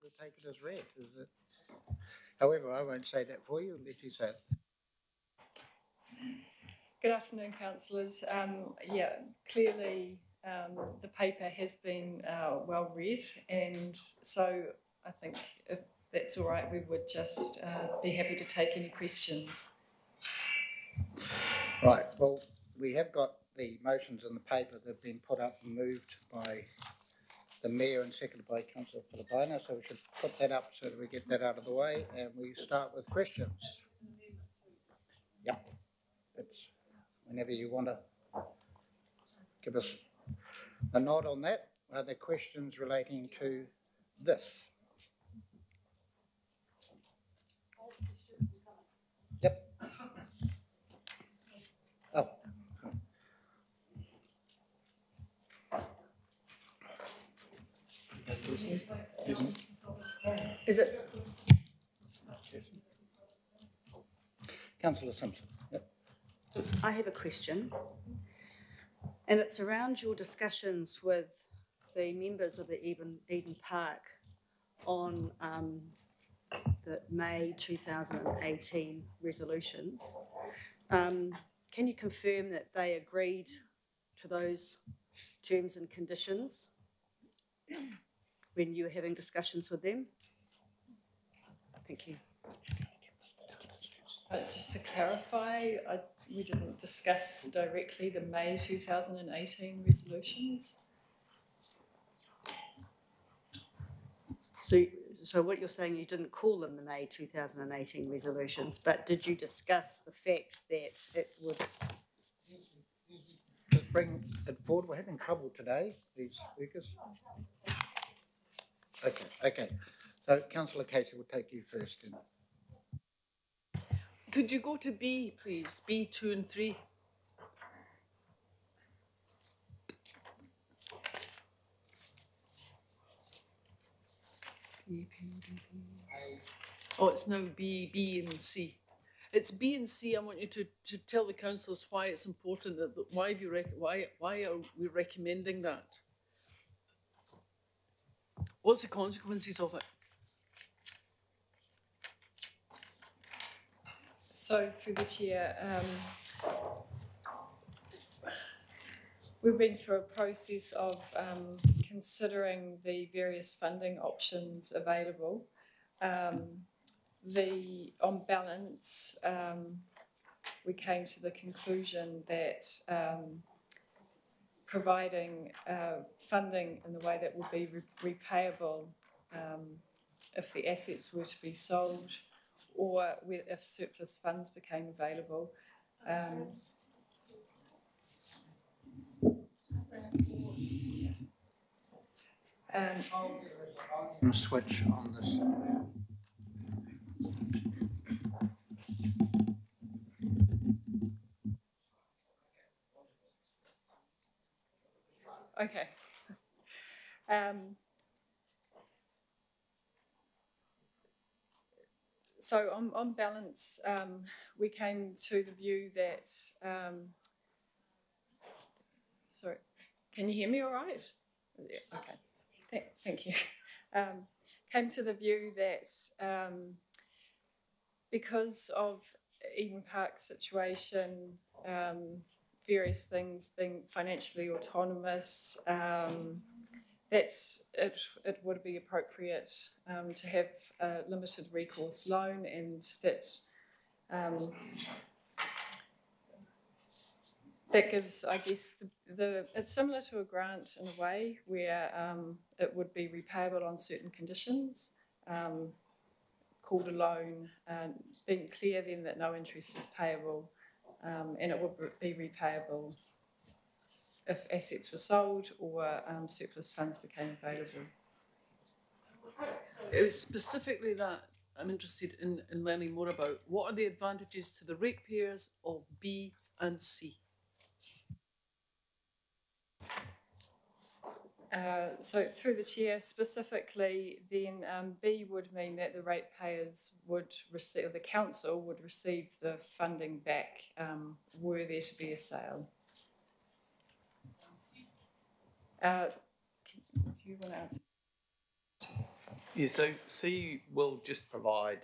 we'll take it as read. Is it? However, I won't say that for you. I'll let you say it. Good afternoon, councillors. Yeah, clearly the paper has been well read, and so I think if that's all right, we would just be happy to take any questions. Right, well, we have got the motions in the paper that have been put up and moved by the Mayor and seconded by Councillor Filipina, so we should put that up so that we get that out of the way, and we start with questions. Yep, it's whenever you want to give us a nod on that. Are there questions relating to this? Yep. Oh. Is it? Councillor Simpson. Yep. I have a question, and it's around your discussions with the members of the Eden Park on the May 2018 resolutions. Can you confirm that they agreed to those terms and conditions when you were having discussions with them? Thank you. Just to clarify, we didn't discuss directly the May 2018 resolutions. So what you're saying, you didn't call them the May 2018 resolutions, but did you discuss the fact that it would... Just bring it forward. We're having trouble today, these speakers. Okay. So Councillor Casey will take you first then. Could you go to B, please? B 2 and 3. Oh, it's now B, and C. It's B and C. I want you to tell the councillors why it's important. Why are we recommending that? What's the consequences of it? So, through the chair, we've been through a process of considering the various funding options available. On balance, we came to the conclusion that providing funding in the way that would be repayable if the assets were to be sold, or if surplus funds became available. I'll switch on this. Okay. So on balance, we came to the view that, sorry, can you hear me all right? Okay, thank you. Came to the view that because of Eden Park's situation, various things being financially autonomous, that it would be appropriate to have a limited recourse loan, and that that gives, I guess, it's similar to a grant in a way where it would be repayable on certain conditions, called a loan, being clear then that no interest is payable, and it would be repayable if assets were sold or surplus funds became available. It was specifically that I'm interested in learning more about. What are the advantages to the ratepayers of B and C? So through the chair specifically, then B would mean that the ratepayers would receive, or the council would receive the funding back were there to be a sale. Do you want to answer? Yeah, so C will just provide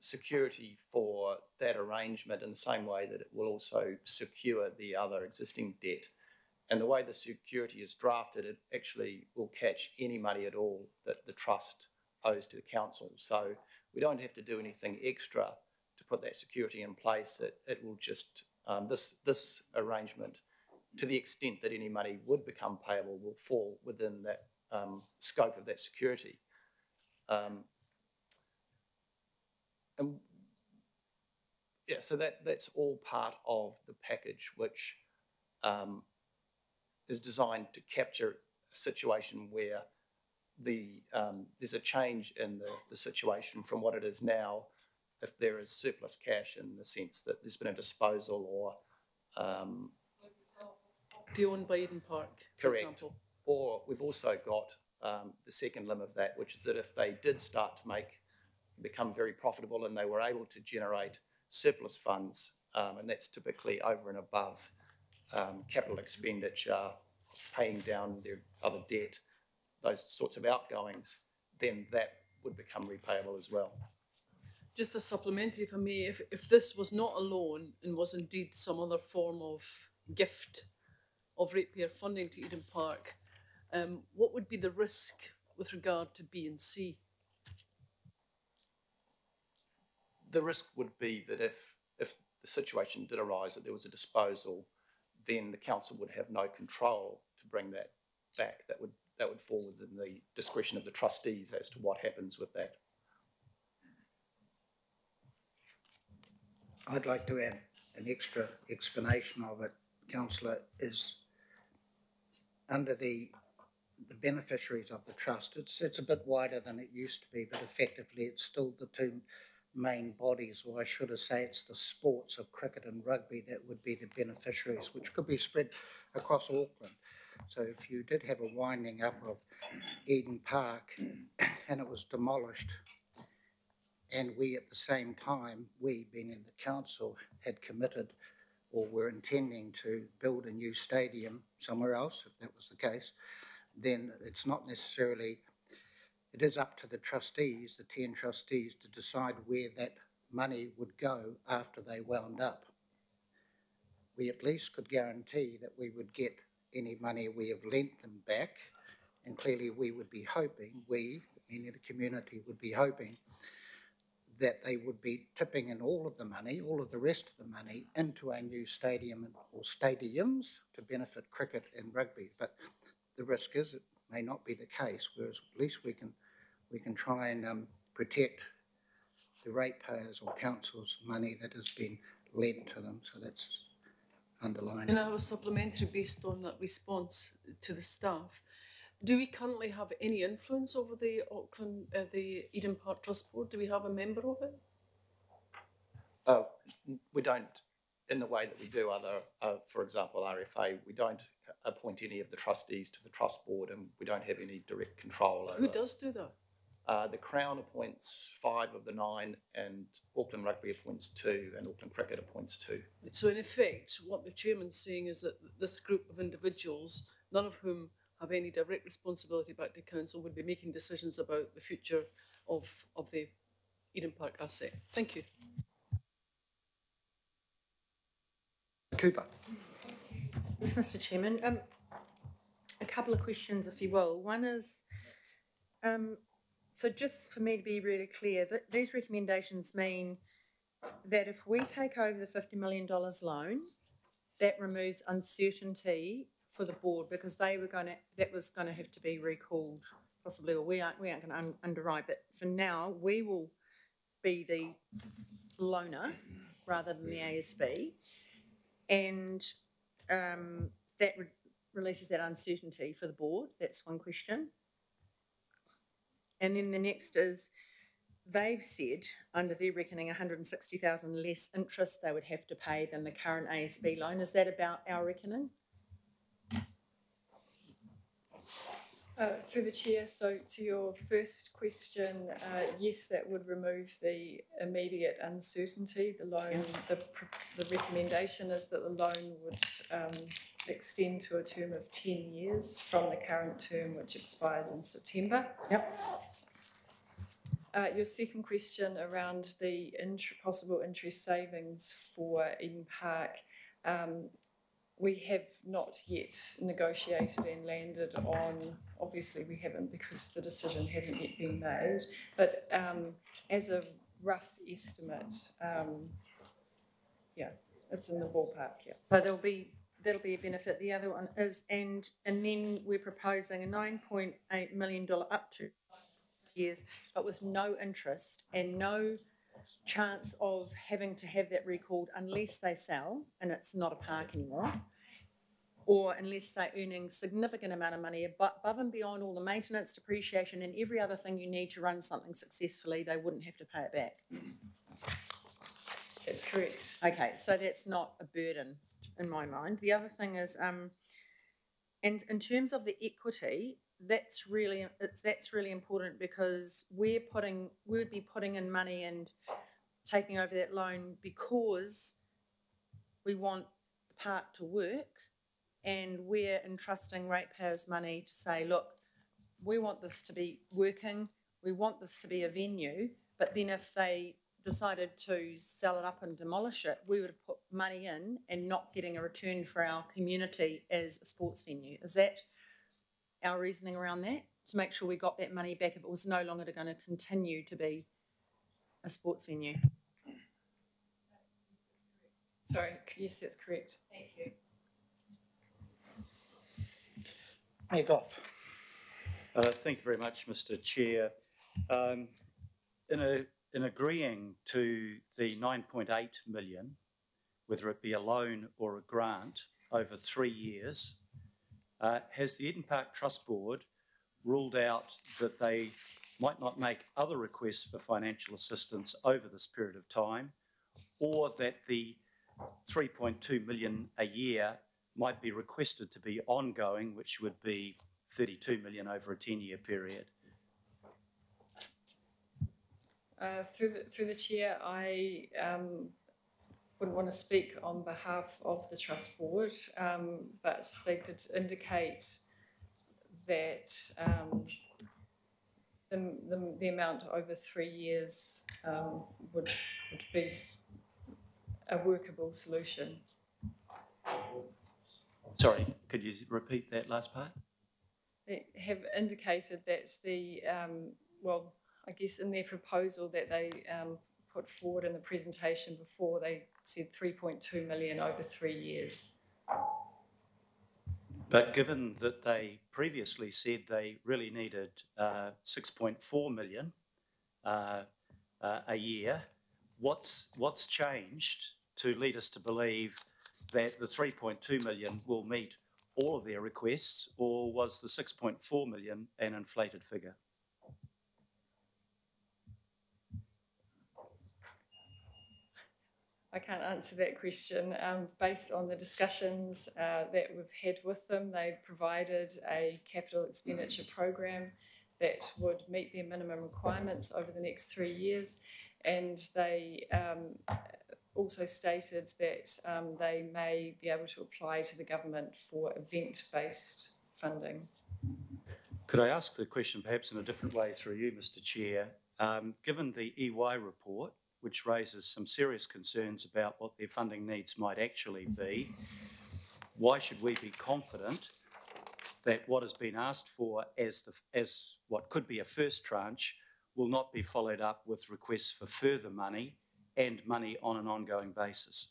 security for that arrangement in the same way that it will also secure the other existing debt. And the way the security is drafted, it actually will catch any money at all that the trust owes to the council. So we don't have to do anything extra to put that security in place. It will just, this arrangement, to the extent that any money would become payable, will fall within that scope of that security. And yeah, so that's all part of the package, which is designed to capture a situation where there's a change in the situation from what it is now, if there is surplus cash in the sense that there's been a disposal or owned by Eden Park, for correct. example. Or we've also got the second limb of that, which is that if they did start to become very profitable and they were able to generate surplus funds, and that's typically over and above capital expenditure, paying down their other debt, those sorts of outgoings, then that would become repayable as well. Just a supplementary, if I may, if this was not a loan and was indeed some other form of gift of ratepayer funding to Eden Park, what would be the risk with regard to B and C? The risk would be that if the situation did arise that there was a disposal, then the council would have no control to bring that back. That would fall within the discretion of the trustees as to what happens with that. I'd like to add an extra explanation of it, Councillor, is under the beneficiaries of the trust, it's a bit wider than it used to be, but effectively it's still the two main bodies, or I should have say it's the sports of cricket and rugby that would be the beneficiaries, which could be spread across Auckland. So if you did have a winding up of Eden Park and it was demolished, and we at the same time, we being in the council, had committed or were intending to build a new stadium somewhere else, if that was the case, then it's not necessarily, it is up to the trustees, the 10 trustees, to decide where that money would go after they wound up. We at least could guarantee that we would get any money we have lent them back, and clearly we would be hoping, meaning the community would be hoping, that they would be tipping in all of the money, all of the rest of the money, into a new stadium or stadiums to benefit cricket and rugby. But the risk is it may not be the case, whereas at least we can try and protect the ratepayers or council's money that has been lent to them. So that's underlined. And I have a supplementary based on that response to the staff. Do we currently have any influence over the the Eden Park Trust Board? Do we have a member of it? We don't, in the way that we do other, for example, RFA, we don't appoint any of the trustees to the trust board, and we don't have any direct control over. Who does do that? The Crown appoints 5 of the 9, and Auckland Rugby appoints 2, and Auckland Cricket appoints 2. So in effect, what the chairman's saying is that this group of individuals, none of whom have any direct responsibility back to council, would be making decisions about the future of the Eden Park asset. Thank you. Cooper. Yes, Mr. Chairman. A couple of questions, if you will. One is, so just for me to be really clear, that these recommendations mean that if we take over the $50 million loan, that removes uncertainty for the board, because that was going to have to be recalled possibly, or we aren't going to underwrite. But for now, we will be the loaner rather than the ASB, and that releases that uncertainty for the board. That's one question. And then the next is, they've said under their reckoning 160,000 less interest they would have to pay than the current ASB loan. Is that about our reckoning? Through the chair, so to your first question, yes, that would remove the immediate uncertainty. The loan, the recommendation is that the loan would extend to a term of 10 years from the current term, which expires in September. Yep. Your second question around the possible interest savings for Eden Park, we have not yet negotiated and landed on, obviously we haven't because the decision hasn't yet been made, but as a rough estimate, yeah, it's in the ballpark, yeah. So that'll be a benefit. The other one is, and then we're proposing a $9.8 million up to years, but with no interest and no chance of having to have that recalled unless they sell and it's not a park anymore, or unless they're earning significant amount of money above and beyond all the maintenance, depreciation, and every other thing you need to run something successfully, they wouldn't have to pay it back. That's correct. Okay, so that's not a burden in my mind. The other thing is, and in terms of the equity, that's really important because we would be putting in money and taking over that loan because we want the park to work, and we're entrusting ratepayers' money to say, look, we want this to be working, we want this to be a venue, but then if they decided to sell it up and demolish it, we would have put money in and not getting a return for our community as a sports venue. Is that our reasoning around that? To make sure we got that money back if it was no longer going to continue to be a sports venue? Sorry, yes, that's correct. Thank you. Mayor Goff. Thank you very much, Mr. Chair. In agreeing to the 9.8 million, whether it be a loan or a grant over 3 years, has the Eden Park Trust Board ruled out that they might not make other requests for financial assistance over this period of time, or that the 3.2 million a year might be requested to be ongoing, which would be 32 million over a 10-year period? Through the chair, I wouldn't want to speak on behalf of the Trust Board, but they did indicate that the amount over 3 years would be a workable solution. Sorry, could you repeat that last part? They have indicated that well, I guess in their proposal that they put forward in the presentation before, they said 3.2 million over 3 years. But given that they previously said they really needed 6.4 million a year, what's changed to lead us to believe that the 3.2 million will meet all of their requests, or was the 6.4 million an inflated figure? I can't answer that question. Based on the discussions that we've had with them, they provided a capital expenditure program that would meet their minimum requirements over the next 3 years, and they also stated that they may be able to apply to the government for event-based funding. Could I ask the question perhaps in a different way through you, Mr. Chair? Given the EY report, which raises some serious concerns about what their funding needs might actually be, why should we be confident that what has been asked for as what could be a first tranche will not be followed up with requests for further money and money on an ongoing basis?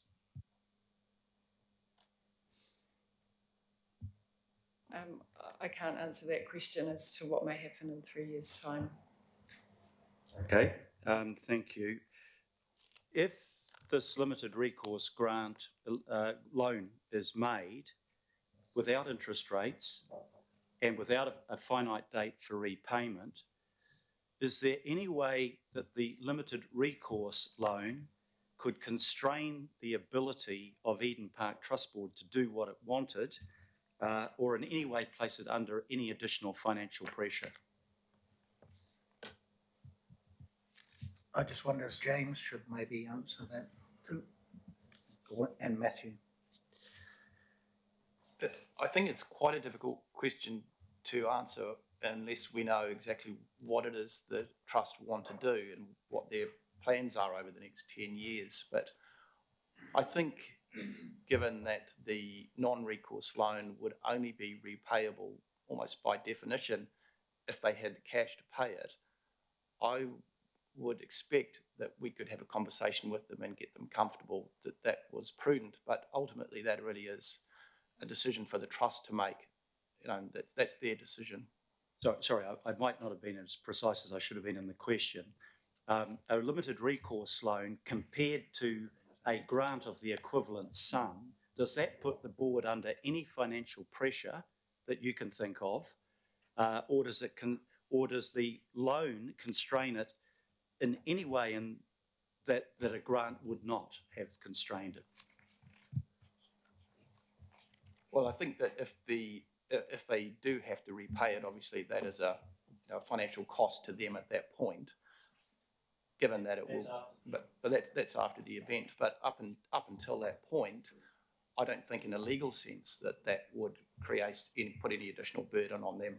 I can't answer that question as to what may happen in 3 years' time. Okay, thank you. If this limited recourse grant loan is made without interest rates and without a finite date for repayment, is there any way that the limited recourse loan could constrain the ability of Eden Park Trust Board to do what it wanted, or in any way place it under any additional financial pressure? I just wonder if James should maybe answer that, and Matthew. I think it's quite a difficult question to answer unless we know exactly what it is the trust want to do and what their plans are over the next 10 years. But I think given that the non-recourse loan would only be repayable almost by definition if they had the cash to pay it, I would expect that we could have a conversation with them and get them comfortable that that was prudent. But ultimately, that really is a decision for the trust to make. You know, that's their decision. Sorry, I might not have been as precise as I should have been in the question. A limited recourse loan compared to a grant of the equivalent sum, does that put the board under any financial pressure that you can think of, or does the loan constrain it in any way in that a grant would not have constrained it? Well, I think that if they do have to repay it, obviously that is a financial cost to them at that point. Given that it will, but that's after the event. But up until that point, I don't think in a legal sense that would put any additional burden on them.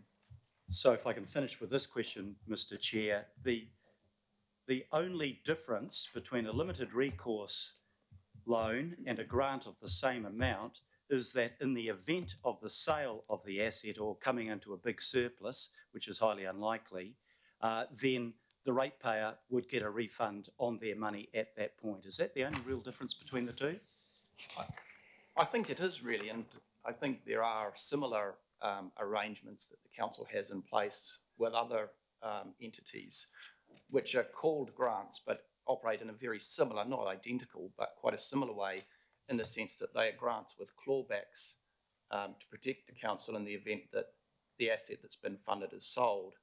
So if I can finish with this question, Mr. Chair, the only difference between a limited recourse loan and a grant of the same amount is that in the event of the sale of the asset or coming into a big surplus, which is highly unlikely, then the ratepayer would get a refund on their money at that point. Is that the only real difference between the two? I think it is really, and I think there are similar arrangements that the council has in place with other entities, which are called grants, but operate in a very similar, not identical, but quite a similar way, in the sense that they are grants with clawbacks to protect the council in the event that the asset that's been funded is sold.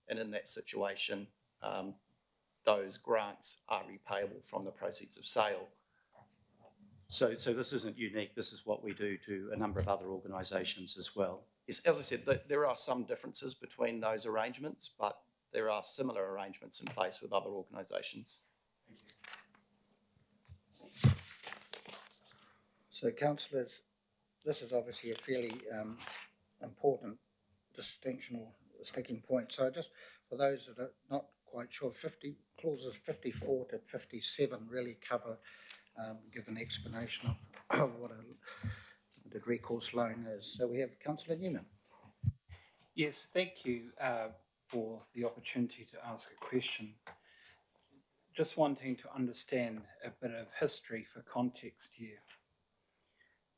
And in that situation, those grants are repayable from the proceeds of sale. So this isn't unique. This is what we do to a number of other organisations as well. Yes, as I said, there are some differences between those arrangements, but there are similar arrangements in place with other organisations. So, councillors, this is obviously a fairly important distinction or sticking point. So just for those that are not quite sure, clauses 54 to 57 really cover, give an explanation of what a limited recourse loan is. So we have Councillor Newman. Yes, thank you for the opportunity to ask a question. Just wanting to understand a bit of history for context here.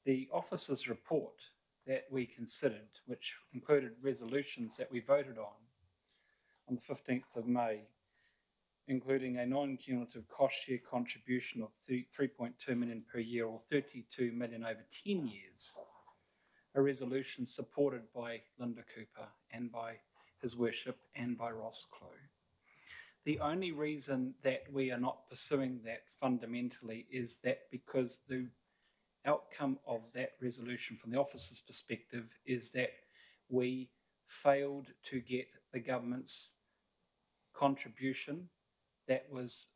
The officer's report that we considered, which included resolutions that we voted on the 15th of May, including a non-cumulative cost share contribution of 3.2 million per year or 32 million over 10 years, a resolution supported by Linda Cooper and by His Worship and by Ross Clough. The only reason that we are not pursuing that fundamentally is that because the outcome of that resolution from the officer's perspective is that we failed to get the government's contribution that was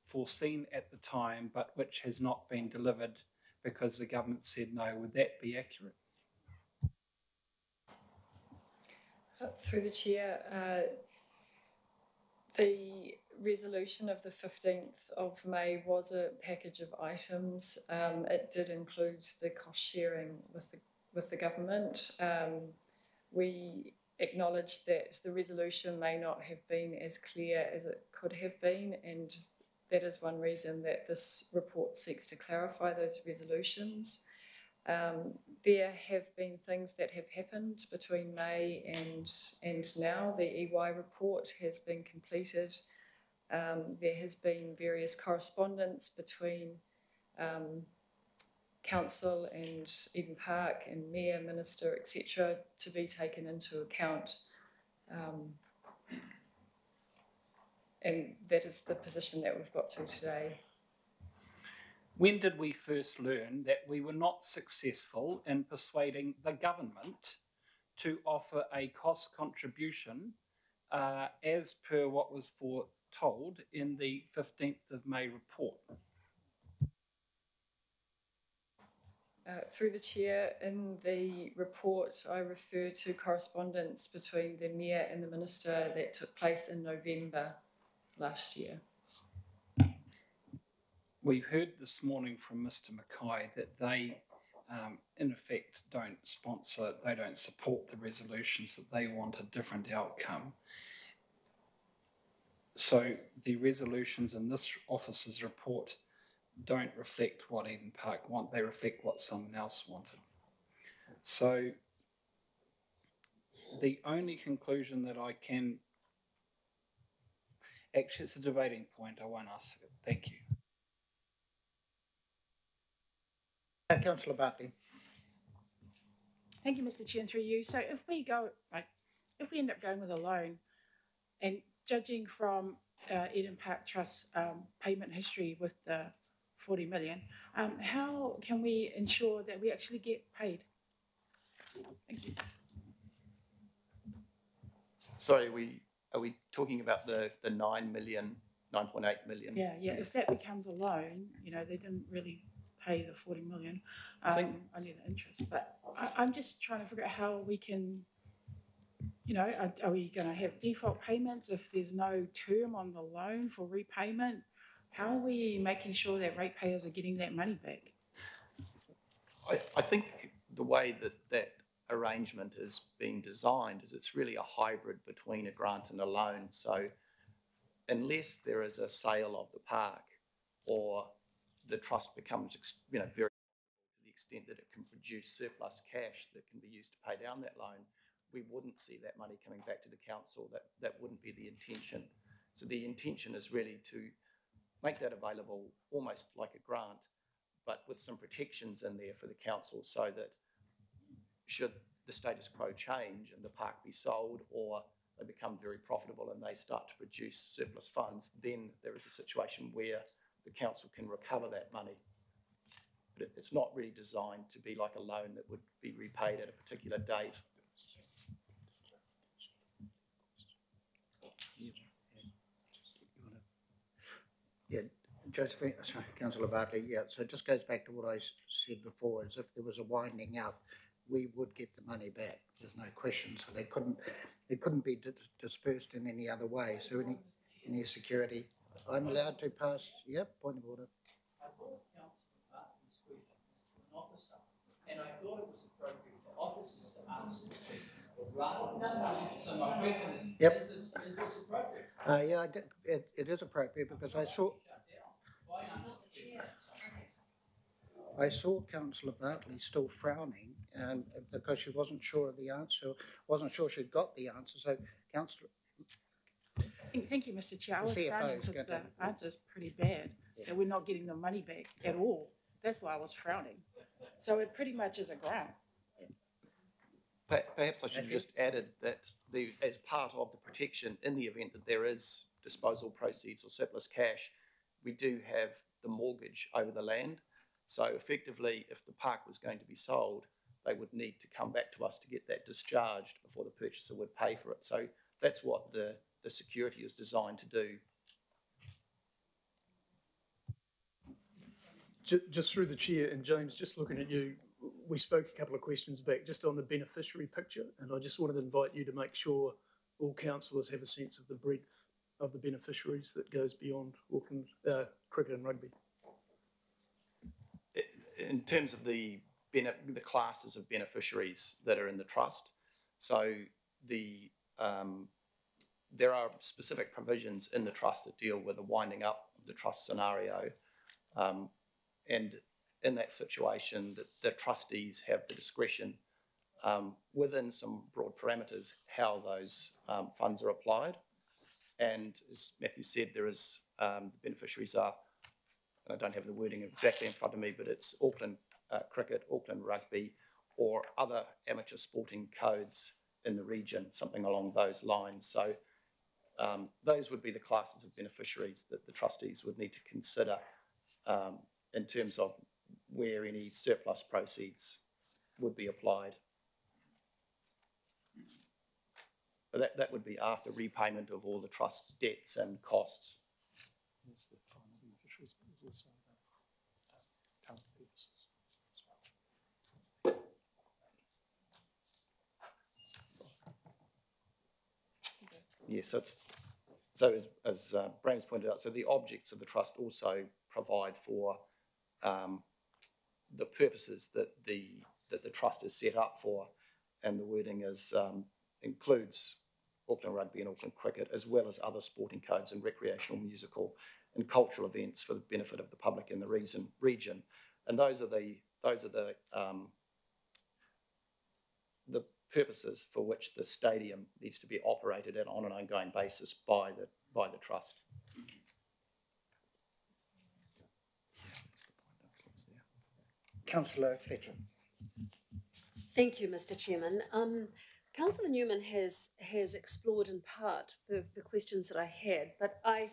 foreseen at the time, but which has not been delivered because the government said no. Would that be accurate? Through the chair, the resolution of the 15th of May was a package of items. It did include the cost sharing with the government. We acknowledge that the resolution may not have been as clear as it could have been, and that is one reason that this report seeks to clarify those resolutions. There have been things that have happened between May and now. The EY report has been completed. There has been various correspondence between Council and Eden Park and Mayor, Minister, etc. to be taken into account. And that is the position that we've got to today. When did we first learn that we were not successful in persuading the government to offer a cost contribution as per what was foretold in the 15th of May report? Through the chair, in the report, I refer to correspondence between the Mayor and the Minister that took place in November last year. We've heard this morning from Mr Mackay that they, in effect, don't support the resolutions, that they want a different outcome. So the resolutions in this officer's report don't reflect what Eden Park want, they reflect what someone else wanted. So the only conclusion that I can, actually it's a debating point, I won't ask it. Thank you. Councillor Bartley. Thank you, Mr. Chair, and through you. So if we end up going with a loan, and judging from Eden Park Trust payment history with the 40 million, how can we ensure that we actually get paid? Thank you. Sorry, are we talking about the 9.8 million? Yeah. If that becomes a loan, they didn't really pay the 40 million, only the interest. But I'm just trying to figure out how we can, are we going to have default payments if there's no term on the loan for repayment? How are we making sure that ratepayers are getting that money back? I think the way that arrangement is being designed is it's really a hybrid between a grant and a loan. So unless there is a sale of the park or the trust becomes very to the extent that it can produce surplus cash that can be used to pay down that loan, we wouldn't see that money coming back to the council. That wouldn't be the intention. So the intention is really to make that available almost like a grant, but with some protections in there for the council, so that should the status quo change and the park be sold, or they become very profitable and they start to produce surplus funds, then there is a situation where the council can recover that money. But it's not really designed to be like a loan that would be repaid at a particular date. Yeah, Josephine, sorry, Councillor Bartley, yeah, so it just goes back to what I said before, is if there was a winding up, we would get the money back, there's no question. So it couldn't be dispersed in any other way. So any security, I'm allowed to pass, yep, point of order. I thought Councillor Bartley's question was to an officer, and I thought it was appropriate for officers to answer the questions. So my question is, yep. Is this appropriate? Yeah, it is appropriate because I saw Councillor Bartley still frowning, and because she wasn't sure of the answer, wasn't sure she'd got the answer. So, Councillor. Thank you, Mr. Chair. I was frowning because the answer is pretty bad, and we're not getting the money back at all. That's why I was frowning. So it pretty much is a grant. Perhaps I should have just added that as part of the protection, in the event that there is disposal proceeds or surplus cash, we do have the mortgage over the land. So effectively, if the park was going to be sold, they would need to come back to us to get that discharged before the purchaser would pay for it. So that's what the security is designed to do. Just through the chair, and James, just looking at you, we spoke a couple of questions back just on the beneficiary picture, and I just wanted to invite you to make sure all councillors have a sense of the breadth of the beneficiaries that goes beyond Auckland cricket and rugby. In terms of the classes of beneficiaries that are in the trust, so there are specific provisions in the trust that deal with the winding up of the trust scenario, and in that situation, the trustees have the discretion within some broad parameters how those funds are applied. And as Matthew said, there is the beneficiaries are, and I don't have the wording exactly in front of me, but it's Auckland cricket, Auckland rugby, or other amateur sporting codes in the region, something along those lines. So those would be the classes of beneficiaries that the trustees would need to consider in terms of where any surplus proceeds would be applied. But that would be after repayment of all the trust's debts and costs. That's the final beneficiaries, but there's also current purposes as well. Yes, so as Bram's pointed out, so the objects of the trust also provide for the purposes that the trust is set up for, and the wording is includes Auckland Rugby and Auckland Cricket, as well as other sporting codes and recreational, musical and cultural events for the benefit of the public in the region. And those are the purposes for which the stadium needs to be operated on an ongoing basis by the trust. Councillor Fletcher. Thank you, Mr. Chairman. Councillor Newman has explored in part the questions that I had, but I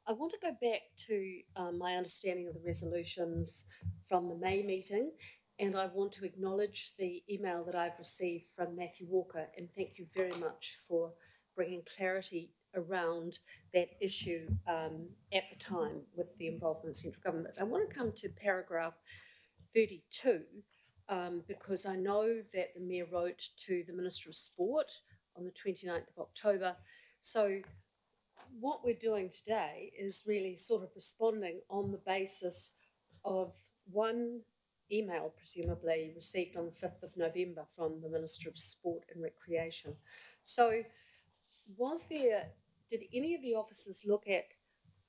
want to go back to my understanding of the resolutions from the May meeting, and I want to acknowledge the email that I've received from Matthew Walker, and thank you very much for bringing clarity around that issue at the time with the involvement of central government. I want to come to paragraph 32, because I know that the Mayor wrote to the Minister of Sport on the 29th of October. So what we're doing today is really sort of responding on the basis of one email, presumably received on the 5th of November from the Minister of Sport and Recreation. So did any of the officers look at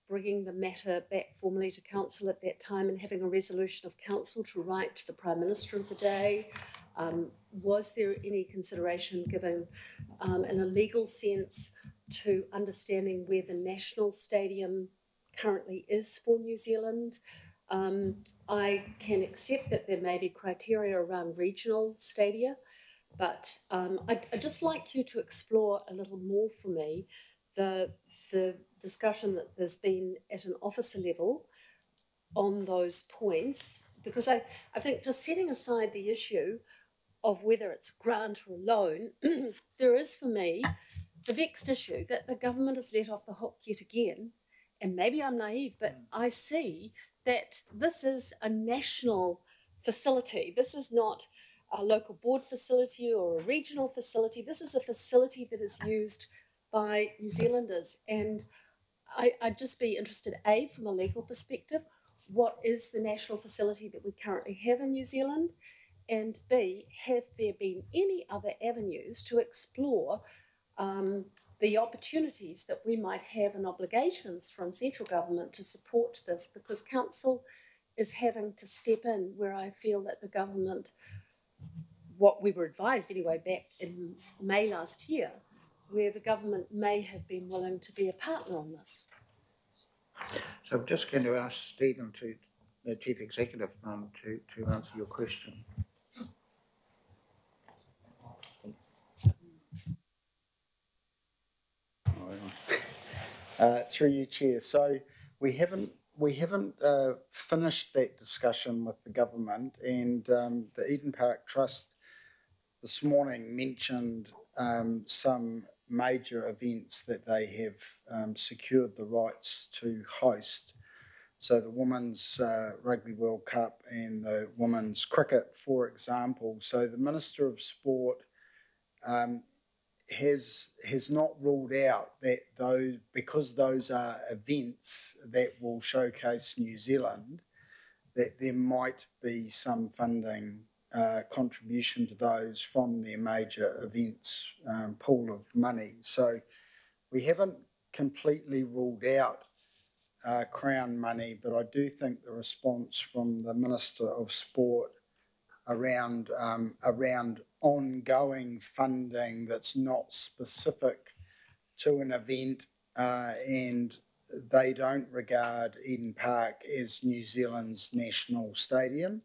bringing the matter back formally to council at that time and having a resolution of council to write to the Prime Minister of the day? Was there any consideration given in a legal sense to understanding where the national stadium currently is for New Zealand? I can accept that there may be criteria around regional stadia, but I'd just like you to explore a little more for me the discussion that there's been at an officer level on those points, because I think, just setting aside the issue of whether it's a grant or a loan, there is for me the vexed issue that the government has let off the hook yet again, and maybe I'm naive, but I see that this is a national facility. This is not a local board facility or a regional facility. This is a facility that is used by New Zealanders, and I'd just be interested, A, from a legal perspective, what is the national facility that we currently have in New Zealand, and B, have there been any other avenues to explore the opportunities that we might have and obligations from central government to support this, because council is having to step in where I feel that the government, what we were advised anyway back in May last year, where the government may have been willing to be a partner on this. So I'm just going to ask Stephen, the Chief Executive, to answer your question. Through you, Chair. So we haven't finished that discussion with the government, and the Eden Park Trust this morning mentioned some major events that they have secured the rights to host. So the Women's Rugby World Cup and the Women's Cricket, for example. So the Minister of Sport has not ruled out that because those are events that will showcase New Zealand, that there might be some funding contribution to those from their major events pool of money. So we haven't completely ruled out Crown money, but I do think the response from the Minister of Sport around ongoing funding that's not specific to an event, and they don't regard Eden Park as New Zealand's national stadium,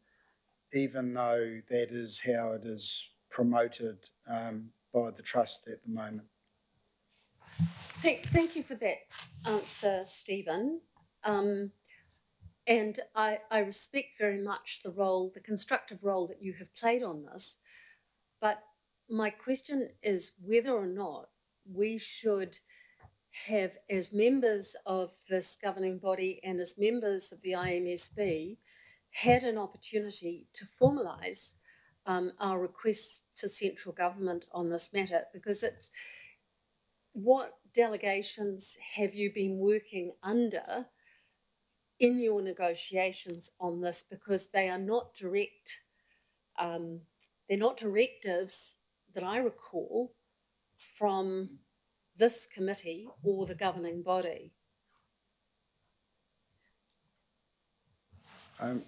even though that is how it is promoted by the Trust at the moment. Thank you for that answer, Stephen. And I respect very much the constructive role that you have played on this. But my question is whether or not we should have, as members of this governing body and as members of the IMSB, had an opportunity to formalise our requests to central government on this matter, because what delegations have you been working under in your negotiations on this? Because they are not direct, they're not directives that I recall from this committee or the governing body.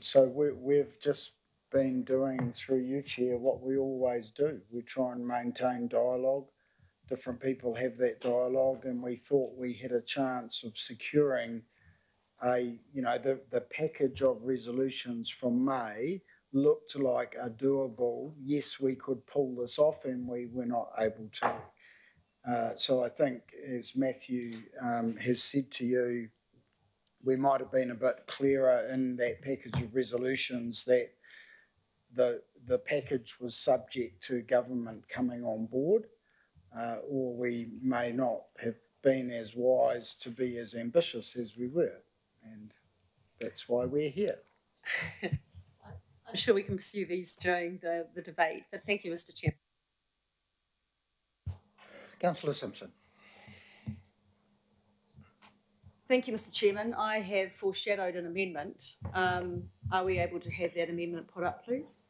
So we've just been doing through you, Chair, what we always do. We try and maintain dialogue. Different people have that dialogue, and we thought we had a chance of securing the package of resolutions from May looked like a doable. Yes, we could pull this off, and we were not able to. So I think, as Matthew has said to you, we might have been a bit clearer in that package of resolutions that the package was subject to government coming on board, or we may not have been as wise to be as ambitious as we were, and that's why we're here. I'm sure we can pursue these during the debate, but thank you, Mr. Chair. Councillor Simpson. Thank you, Mr. Chairman. I have foreshadowed an amendment. Are we able to have that amendment put up, please?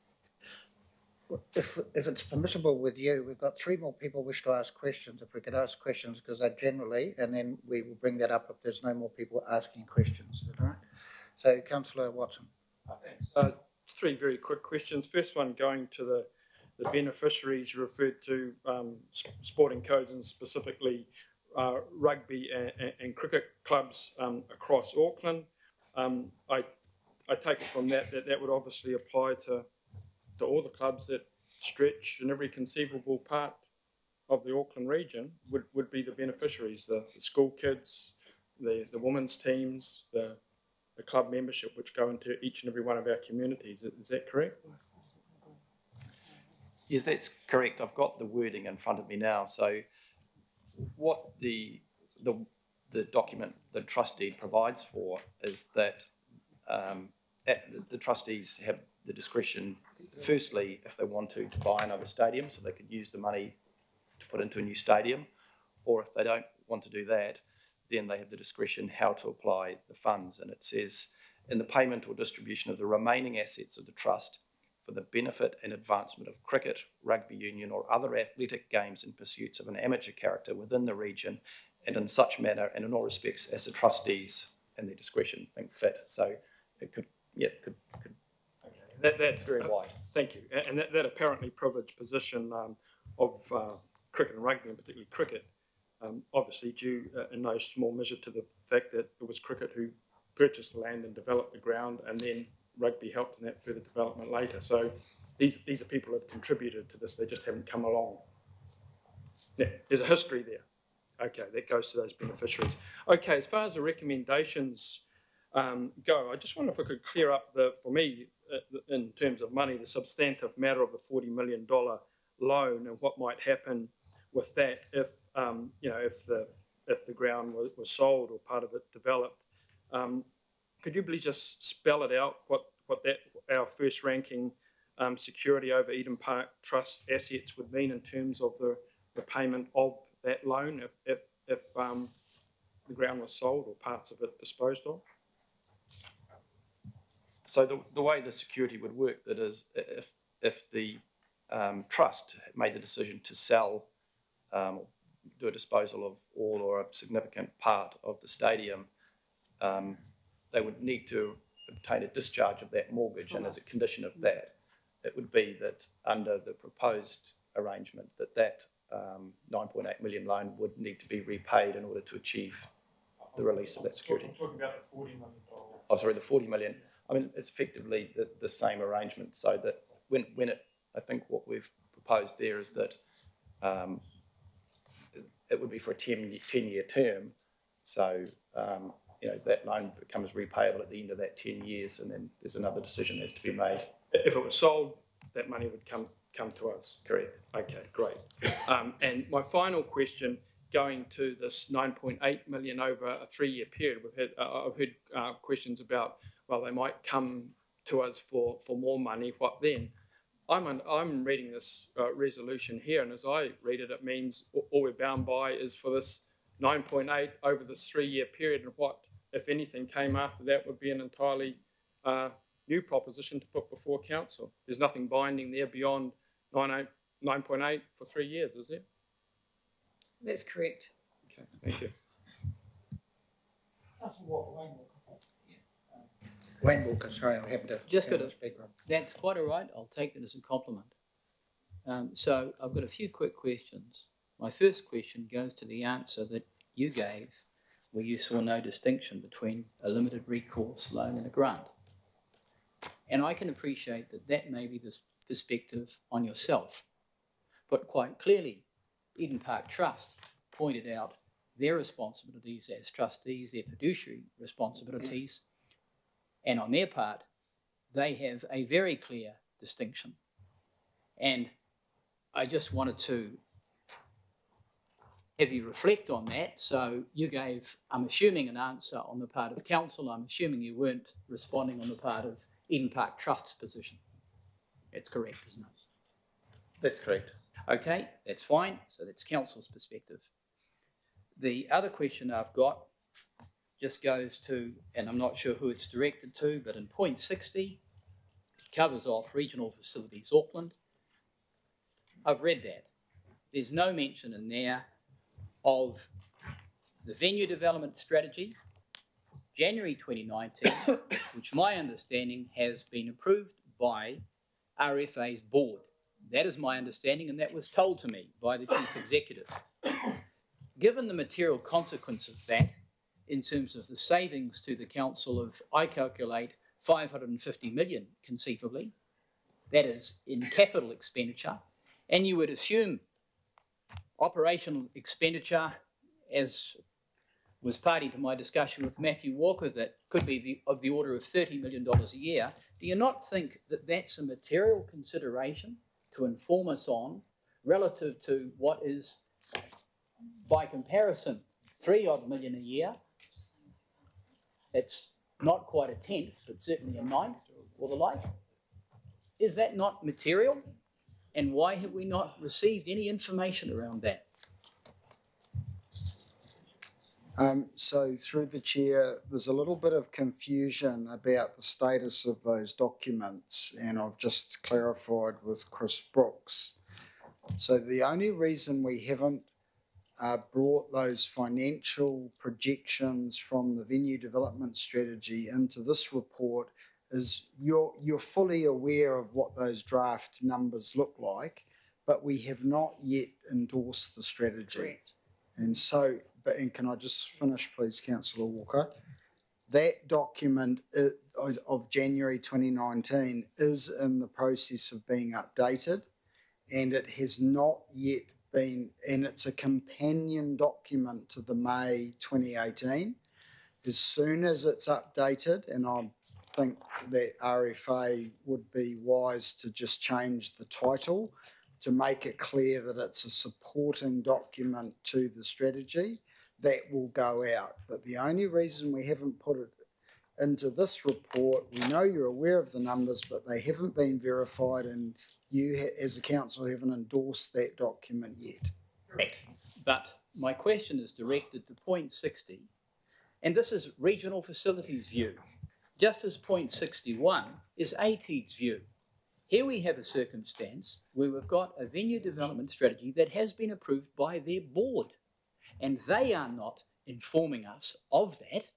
If it's permissible with you, we've got 3 more people wish to ask questions. If we could ask questions, because they're generally, and then we will bring that up if there's no more people asking questions. Is that all right? So, Councillor Watson. Thanks. 3 very quick questions. First one going to the beneficiaries. You referred to sporting codes and specifically rugby and cricket clubs across Auckland. I take it from that would obviously apply to all the clubs that stretch in every conceivable part of the Auckland region would be the beneficiaries, the school kids, the women's teams, the club membership, which go into each and every one of our communities. Is that correct? Yes, that's correct. I've got the wording in front of me now. So what the document, the trust deed provides for is that the trustees have the discretion, firstly, if they want to buy another stadium, so they could use the money to put into a new stadium, or if they don't want to do that, then they have the discretion how to apply the funds. And it says, in the payment or distribution of the remaining assets of the trust for the benefit and advancement of cricket, rugby union or other athletic games and pursuits of an amateur character within the region, and in such manner and in all respects as the trustees in their discretion think fit. So it could. Okay. That's very wide. Thank you. And that apparently privileged position of cricket and rugby, and particularly cricket, obviously due in no small measure to the fact that it was cricket who purchased the land and developed the ground, and then rugby helped in that further development later. So these are people who have contributed to this, they just haven't come along. Yeah, there's a history there. Okay, that goes to those beneficiaries. Okay, as far as the recommendations go, I just wonder if I could clear up, for me, in terms of money, the substantive matter of the $40 million loan and what might happen with that if the ground was sold or part of it developed. Could you please just spell it out, what our first ranking security over Eden Park Trust assets would mean in terms of the repayment of that loan if the ground was sold or parts of it disposed of? So the way the security would work, that is, if the trust made the decision to sell, do a disposal of all or a significant part of the stadium, they would need to obtain a discharge of that mortgage, and as a condition of that, it would be that under the proposed arrangement that 9.8 million loan would need to be repaid in order to achieve the release of that security. I'm talking about the $40 million. Oh, sorry, the 40 million. I mean, it's effectively the same arrangement, so that I think what we've proposed there is that it would be for a 10-year term, so that loan becomes repayable at the end of that 10 years, and then there's another decision has to be made. If it was sold, that money would come to us. Correct. Okay, great. And my final question, going to this 9.8 million over a 3-year period, I've heard questions about, well, they might come to us for more money. What then? I'm reading this resolution here, and as I read it, it means all we're bound by is for this 9.8 over this 3-year period, and what, if anything, came after that would be an entirely new proposition to put before council. There's nothing binding there beyond 9.8 for 3 years, is there? That's correct. Okay, thank you. Wayne Walker, sorry, I happened to. Just got to a, speak on. that's quite all right. I'll take it as a compliment. So I've got a few quick questions. My first question goes to the answer that you gave, where you saw no distinction between a limited recourse loan and a grant. And I can appreciate that that may be the perspective on yourself. But quite clearly, Eden Park Trust pointed out their responsibilities as trustees, their fiduciary responsibilities, and on their part, they have a very clear distinction. And I just wanted to have you reflect on that. So you gave, I'm assuming, an answer on the part of council. I'm assuming you weren't responding on the part of Eden Park Trust's position. That's correct, isn't it? That's correct. Okay, that's fine. So that's council's perspective. The other question I've got just goes to, and I'm not sure who it's directed to, but in point 60, it covers off Regional Facilities Auckland. I've read that. There's no mention in there of the venue development strategy, January 2019, which my understanding has been approved by RFA's board. That is my understanding, and that was told to me by the Chief Executive. Given the material consequence of that, in terms of the savings to the council of, I calculate, 550 million conceivably, that is in capital expenditure, and you would assume operational expenditure, as was party to my discussion with Matthew Walker, that could be of the order of $30 million a year. Do you not think that that's a material consideration to inform us on relative to what is, by comparison, 3 odd million a year? It's not quite a tenth, but certainly a ninth or the like. Is that not material? And why have we not received any information around that? So through the chair, there's a little bit of confusion about the status of those documents, and I've just clarified with Chris Brooks. So the only reason we haven't brought those financial projections from the venue development strategy into this report is you're fully aware of what those draft numbers look like, but we have not yet endorsed the strategy. Correct. And so, and can I just finish, please, Councillor Walker? That document of January 2019 is in the process of being updated, and it has not yet been, and it's a companion document to the May 2018. As soon as it's updated, and I think that RFA would be wise to just change the title to make it clear that it's a supporting document to the strategy, that will go out. But the only reason we haven't put it into this report, we know you're aware of the numbers, but they haven't been verified, and you as a council haven't endorsed that document yet. Correct. But my question is directed to point 60, and this is Regional Facilities view, just as point 61 is ATEED's view. Here we have a circumstance where we've got a venue development strategy that has been approved by their board, and they are not informing us of that,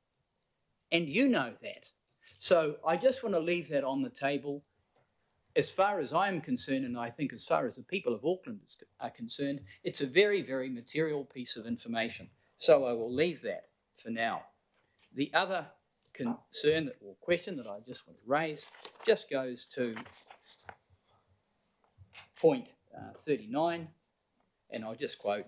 and you know that. So I just want to leave that on the table. As far as I'm concerned, and I think as far as the people of Auckland are concerned, it's a very, very material piece of information. So I will leave that for now. The other concern or question that I just want to raise just goes to point 39, and I'll just quote,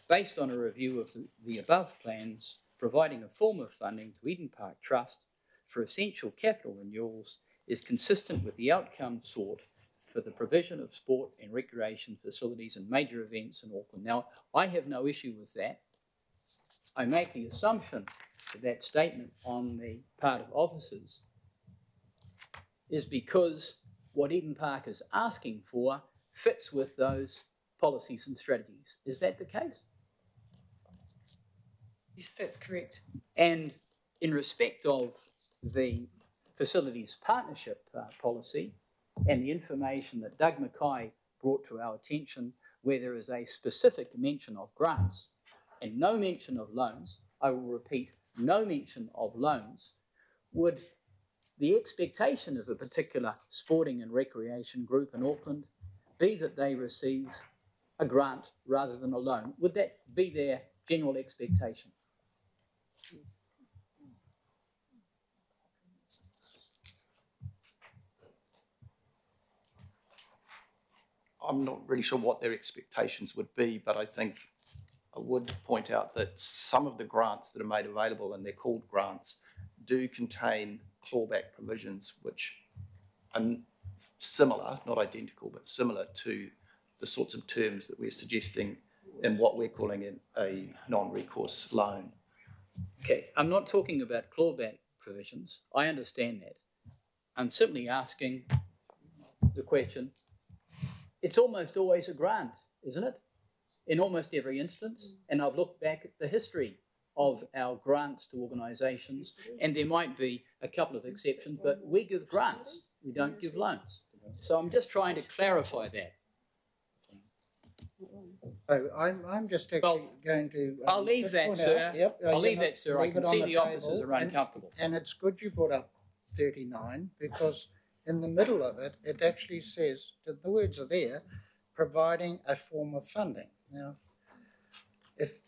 based on a review of the above plans, providing a form of funding to Eden Park Trust for essential capital renewals is consistent with the outcome sought for the provision of sport and recreation facilities and major events in Auckland. Now, I have no issue with that. I make the assumption that that statement on the part of officers is because what Eden Park is asking for fits with those policies and strategies. Is that the case? Yes, that's correct. And in respect of the facilities partnership policy and the information that Doug Mackay brought to our attention, where there is a specific mention of grants and no mention of loans, I will repeat, no mention of loans, would the expectation of a particular sporting and recreation group in Auckland be that they receive a grant rather than a loan? Would that be their general expectation? I'm not really sure what their expectations would be, but I think I would point out that some of the grants that are made available, and they're called grants, do contain clawback provisions which are similar, not identical, but similar to the sorts of terms that we're suggesting in what we're calling a non-recourse loan. Okay, I'm not talking about clawback provisions. I understand that. I'm simply asking the question, it's almost always a grant, isn't it? In almost every instance. And I've looked back at the history of our grants to organisations, and there might be a couple of exceptions, but we give grants, we don't give loans. So I'm just trying to clarify that. So I'm just actually going to. I'll leave that, sir. Yep, I'll leave that, sir. I can see the officers are uncomfortable. And it's good you brought up 39, because in the middle of it, it actually says, that the words are there, providing a form of funding. Now, if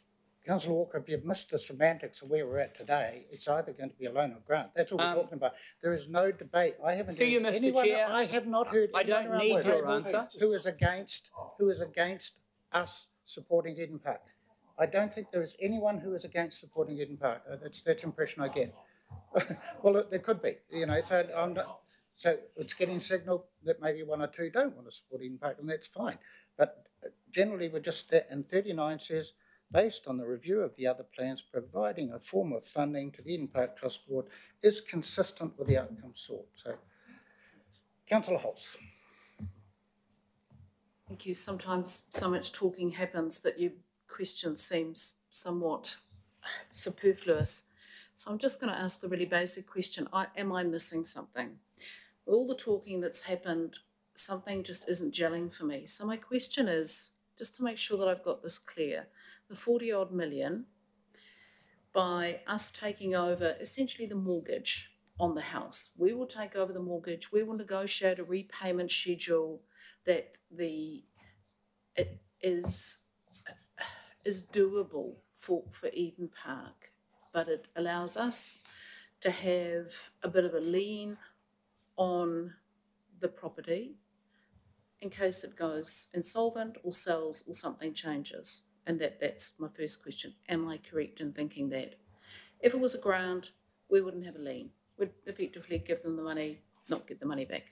Councillor Walker, if you've missed the semantics of where we're at today, it's either going to be a loan or grant. That's all we're talking about. There is no debate. I haven't Through you, Mr. Chair, I have not heard I don't need your answer. Who is against us supporting Eden Park. I don't think there is anyone who is against supporting Eden Park. That's the impression I get. Well, there could be, you know, so it's getting signal that maybe one or two don't want to support Eden Park, and that's fine. But generally we're just there, and 39 says, based on the review of the other plans, providing a form of funding to the Eden Park Trust Board is consistent with the outcome sought. So, Councillor Holtz. Thank you. Sometimes so much talking happens that your question seems somewhat superfluous. So I'm just going to ask the really basic question. Am I missing something? With all the talking that's happened, something just isn't gelling for me. So my question is, just to make sure that I've got this clear, the 40 odd million, by us taking over essentially the mortgage on the house, we will take over the mortgage, we will negotiate a repayment schedule that is doable for Eden Park, but it allows us to have a bit of a lien on the property in case it goes insolvent or sells or something changes. And that's my first question. Am I correct in thinking that? If it was a grant, we wouldn't have a lien. We'd effectively give them the money, not get the money back.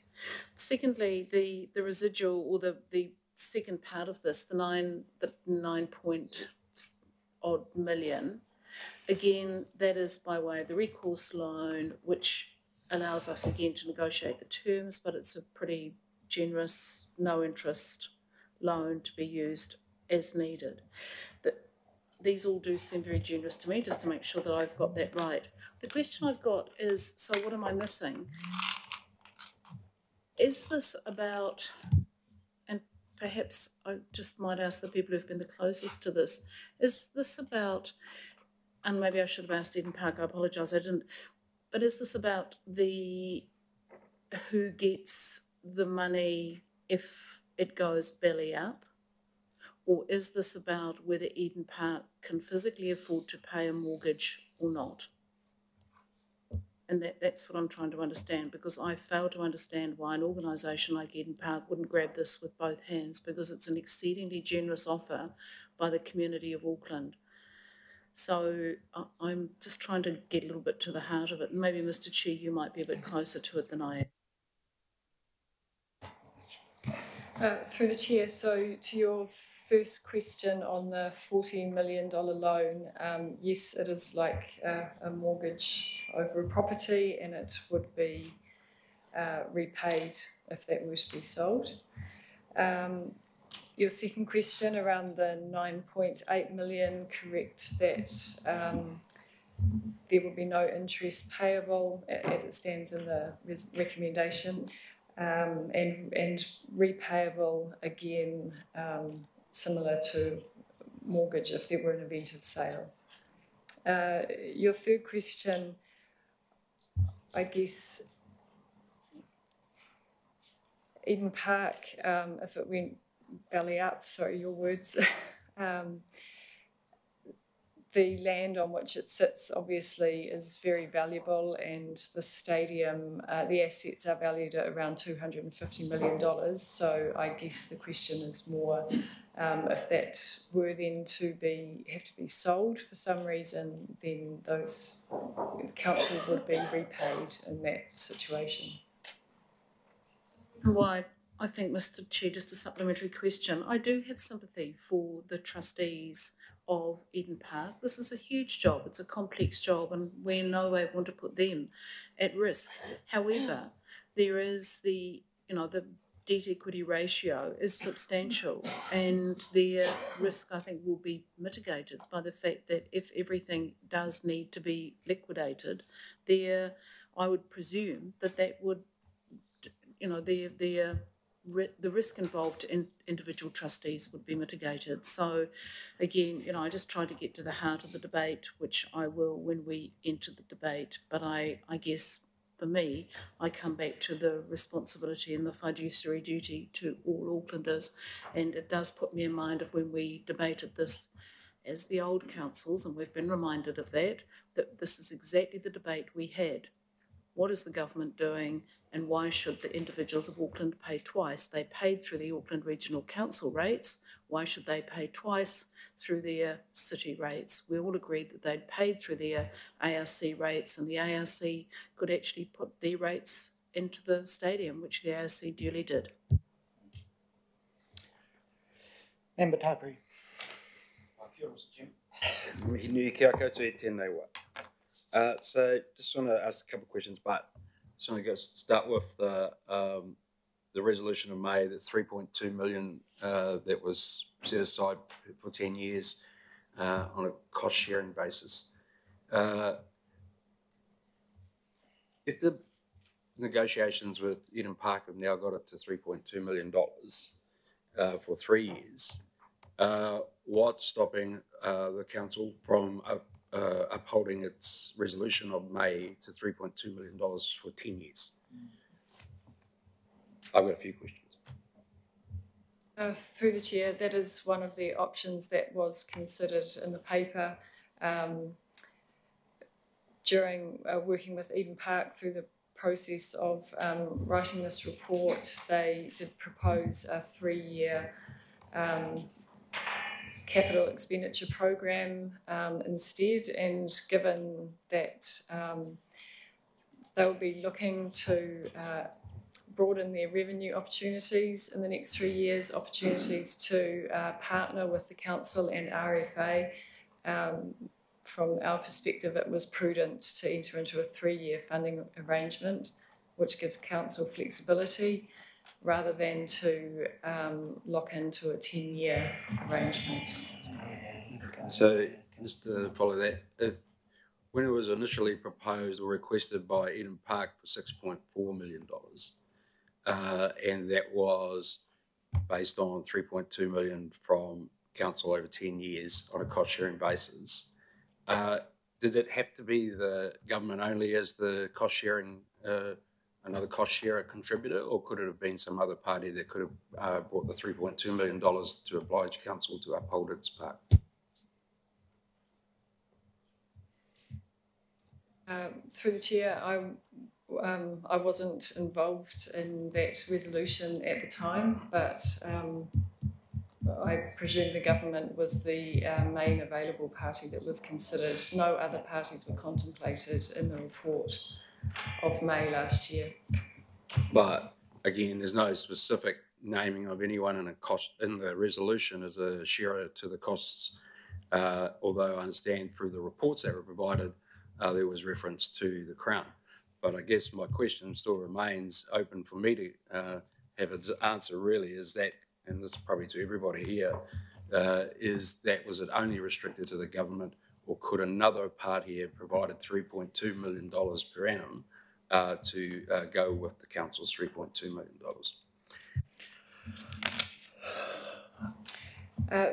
Secondly, the residual, or the second part of this, the 9 point odd million, again, that is by way of the recourse loan, which allows us again to negotiate the terms, but it's a pretty generous, no interest loan to be used as needed. These all do seem very generous to me, just to make sure that I've got that right. The question I've got is, so what am I missing? Is this about, and perhaps I just might ask the people who've been the closest to this, is this about, and maybe I should have asked Eden Park, I apologise, I didn't, but is this about who gets the money if it goes belly up? Or is this about whether Eden Park can physically afford to pay a mortgage or not? And that's what I'm trying to understand, because I fail to understand why an organisation like Eden Park wouldn't grab this with both hands, because it's an exceedingly generous offer by the community of Auckland. So I'm just trying to get a little bit to the heart of it. And maybe, Mr. Chair, you might be a bit closer to it than I am. Through the Chair, so to your first question on the $40 million loan, yes, it is like a mortgage over a property, and it would be repaid if that were to be sold. Your second question around the 9.8 million, correct that there will be no interest payable as it stands in the recommendation, and repayable again, similar to mortgage if there were an event of sale. Your third question, I guess, Eden Park, if it went belly up, sorry, your words, the land on which it sits obviously is very valuable, and the stadium, the assets are valued at around $250 million. So I guess the question is more if that were then to have to be sold for some reason, then the council would be repaid in that situation. Why, I think, Mr. Chair, just a supplementary question. I do have sympathy for the trustees of Eden Park. This is a huge job. It's a complex job, and we in no way want to put them at risk. However, there is the debt equity ratio is substantial, and their risk, I think, will be mitigated by the fact that if everything does need to be liquidated, I would presume that would, the risk involved in individual trustees would be mitigated. So again, I just try to get to the heart of the debate, which I will when we enter the debate. But I guess for me, I come back to the responsibility and the fiduciary duty to all Aucklanders. And it does put me in mind of when we debated this as the old councils, and we've been reminded of that this is exactly the debate we had. What is the government doing, and why should the individuals of Auckland pay twice? They paid through the Auckland Regional Council rates. Why should they pay twice through their city rates? We all agreed that they'd paid through their ARC rates, and the ARC could actually put their rates into the stadium, which the ARC duly did. Member Tapri. Kia ora, Mr. Chairman. Nui kia koutou e tēnei wā. So just want to ask a couple of questions, but just want to start with the resolution of May, the 3.2 million that was set aside for 10 years on a cost sharing basis. If the negotiations with Eden Park have now got it to $3.2 million for 3 years, what's stopping the council from upholding its resolution of May to $3.2 million for 10 years? I've got a few questions. Through the chair, that is one of the options that was considered in the paper. During working with Eden Park through the process of writing this report, they did propose a 3-year capital expenditure program instead, and given that they will be looking to broaden their revenue opportunities in the next 3 years, opportunities to partner with the council and RFA. From our perspective, it was prudent to enter into a 3-year funding arrangement, which gives council flexibility, rather than to lock into a 10-year arrangement. So just to follow that, when it was initially proposed or requested by Eden Park for $6.4 million, and that was based on $3.2 million from council over 10 years on a cost sharing basis, did it have to be the government only as the cost sharing another cost share contributor, or could it have been some other party that could have brought the $3.2 million to oblige council to uphold its part? Through the chair, I wasn't involved in that resolution at the time, but I presume the government was the main available party that was considered. No other parties were contemplated in the report of May last year. But again, there's no specific naming of anyone in the resolution as a sharer to the costs, although I understand through the reports that were provided there was reference to the Crown. But I guess my question still remains open for me to have an answer really, is that, and this is probably to everybody here, is that was it only restricted to the government, or could another party have provided $3.2 million per annum to go with the council's $3.2 million?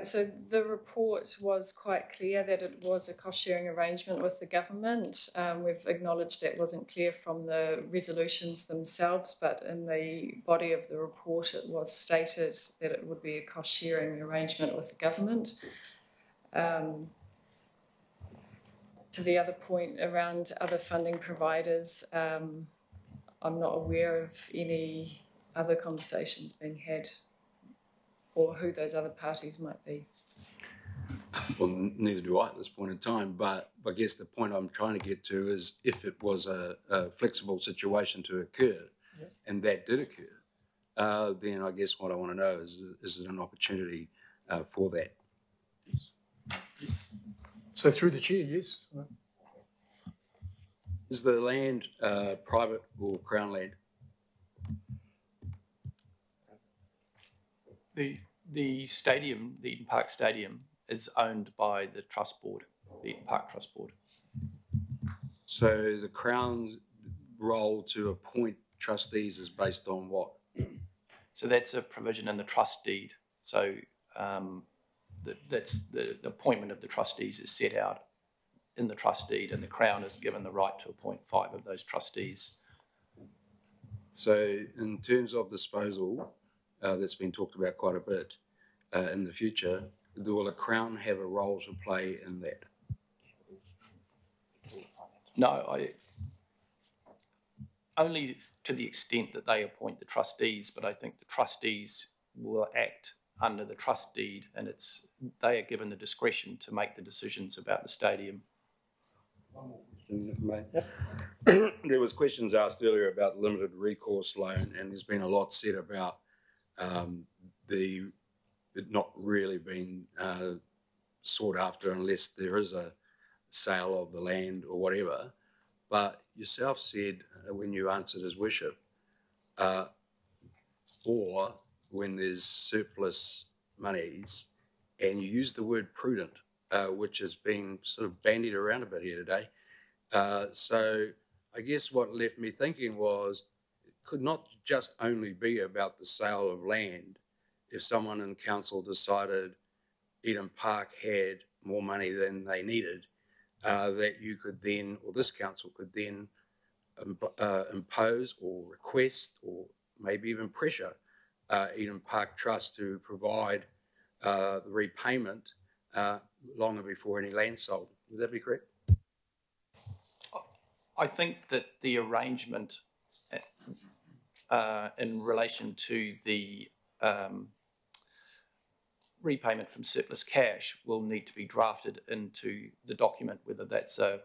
So the report was quite clear that it was a cost-sharing arrangement with the government. We've acknowledged that wasn't clear from the resolutions themselves, but in the body of the report it was stated that it would be a cost-sharing arrangement with the government. To the other point around other funding providers, I'm not aware of any other conversations being had or who those other parties might be. Well, neither do I at this point in time, but I guess the point I'm trying to get to is if it was a flexible situation to occur, and that did occur, then I guess what I want to know is it an opportunity for that? Yes. So through the chair, yes. Is the land private or Crown land? The stadium, the Eden Park Stadium, is owned by the Trust Board, the Eden Park Trust Board. So the Crown's role to appoint trustees is based on what? So that's a provision in the trust deed. So that's the appointment of the trustees is set out in the trust deed, and the Crown is given the right to appoint 5 of those trustees. So in terms of disposal, that's been talked about quite a bit in the future, will the Crown have a role to play in that? No, only to the extent that they appoint the trustees, but I think the trustees will act under the trust deed, and they are given the discretion to make the decisions about the stadium. There was questions asked earlier about limited recourse loan, and there's been a lot said about it not really being sought after unless there is a sale of the land or whatever. But yourself said when you answered his worship, or when there's surplus monies, and you used the word prudent, which has been sort of bandied around a bit here today. So I guess what left me thinking was, it could not just only be about the sale of land. If someone in council decided Eden Park had more money than they needed, that you could then, or this council could then impose or request or maybe even pressure Eden Park Trust to provide the repayment longer before any land sold. Would that be correct? I think that the arrangement in relation to the repayment from surplus cash will need to be drafted into the document, whether that's a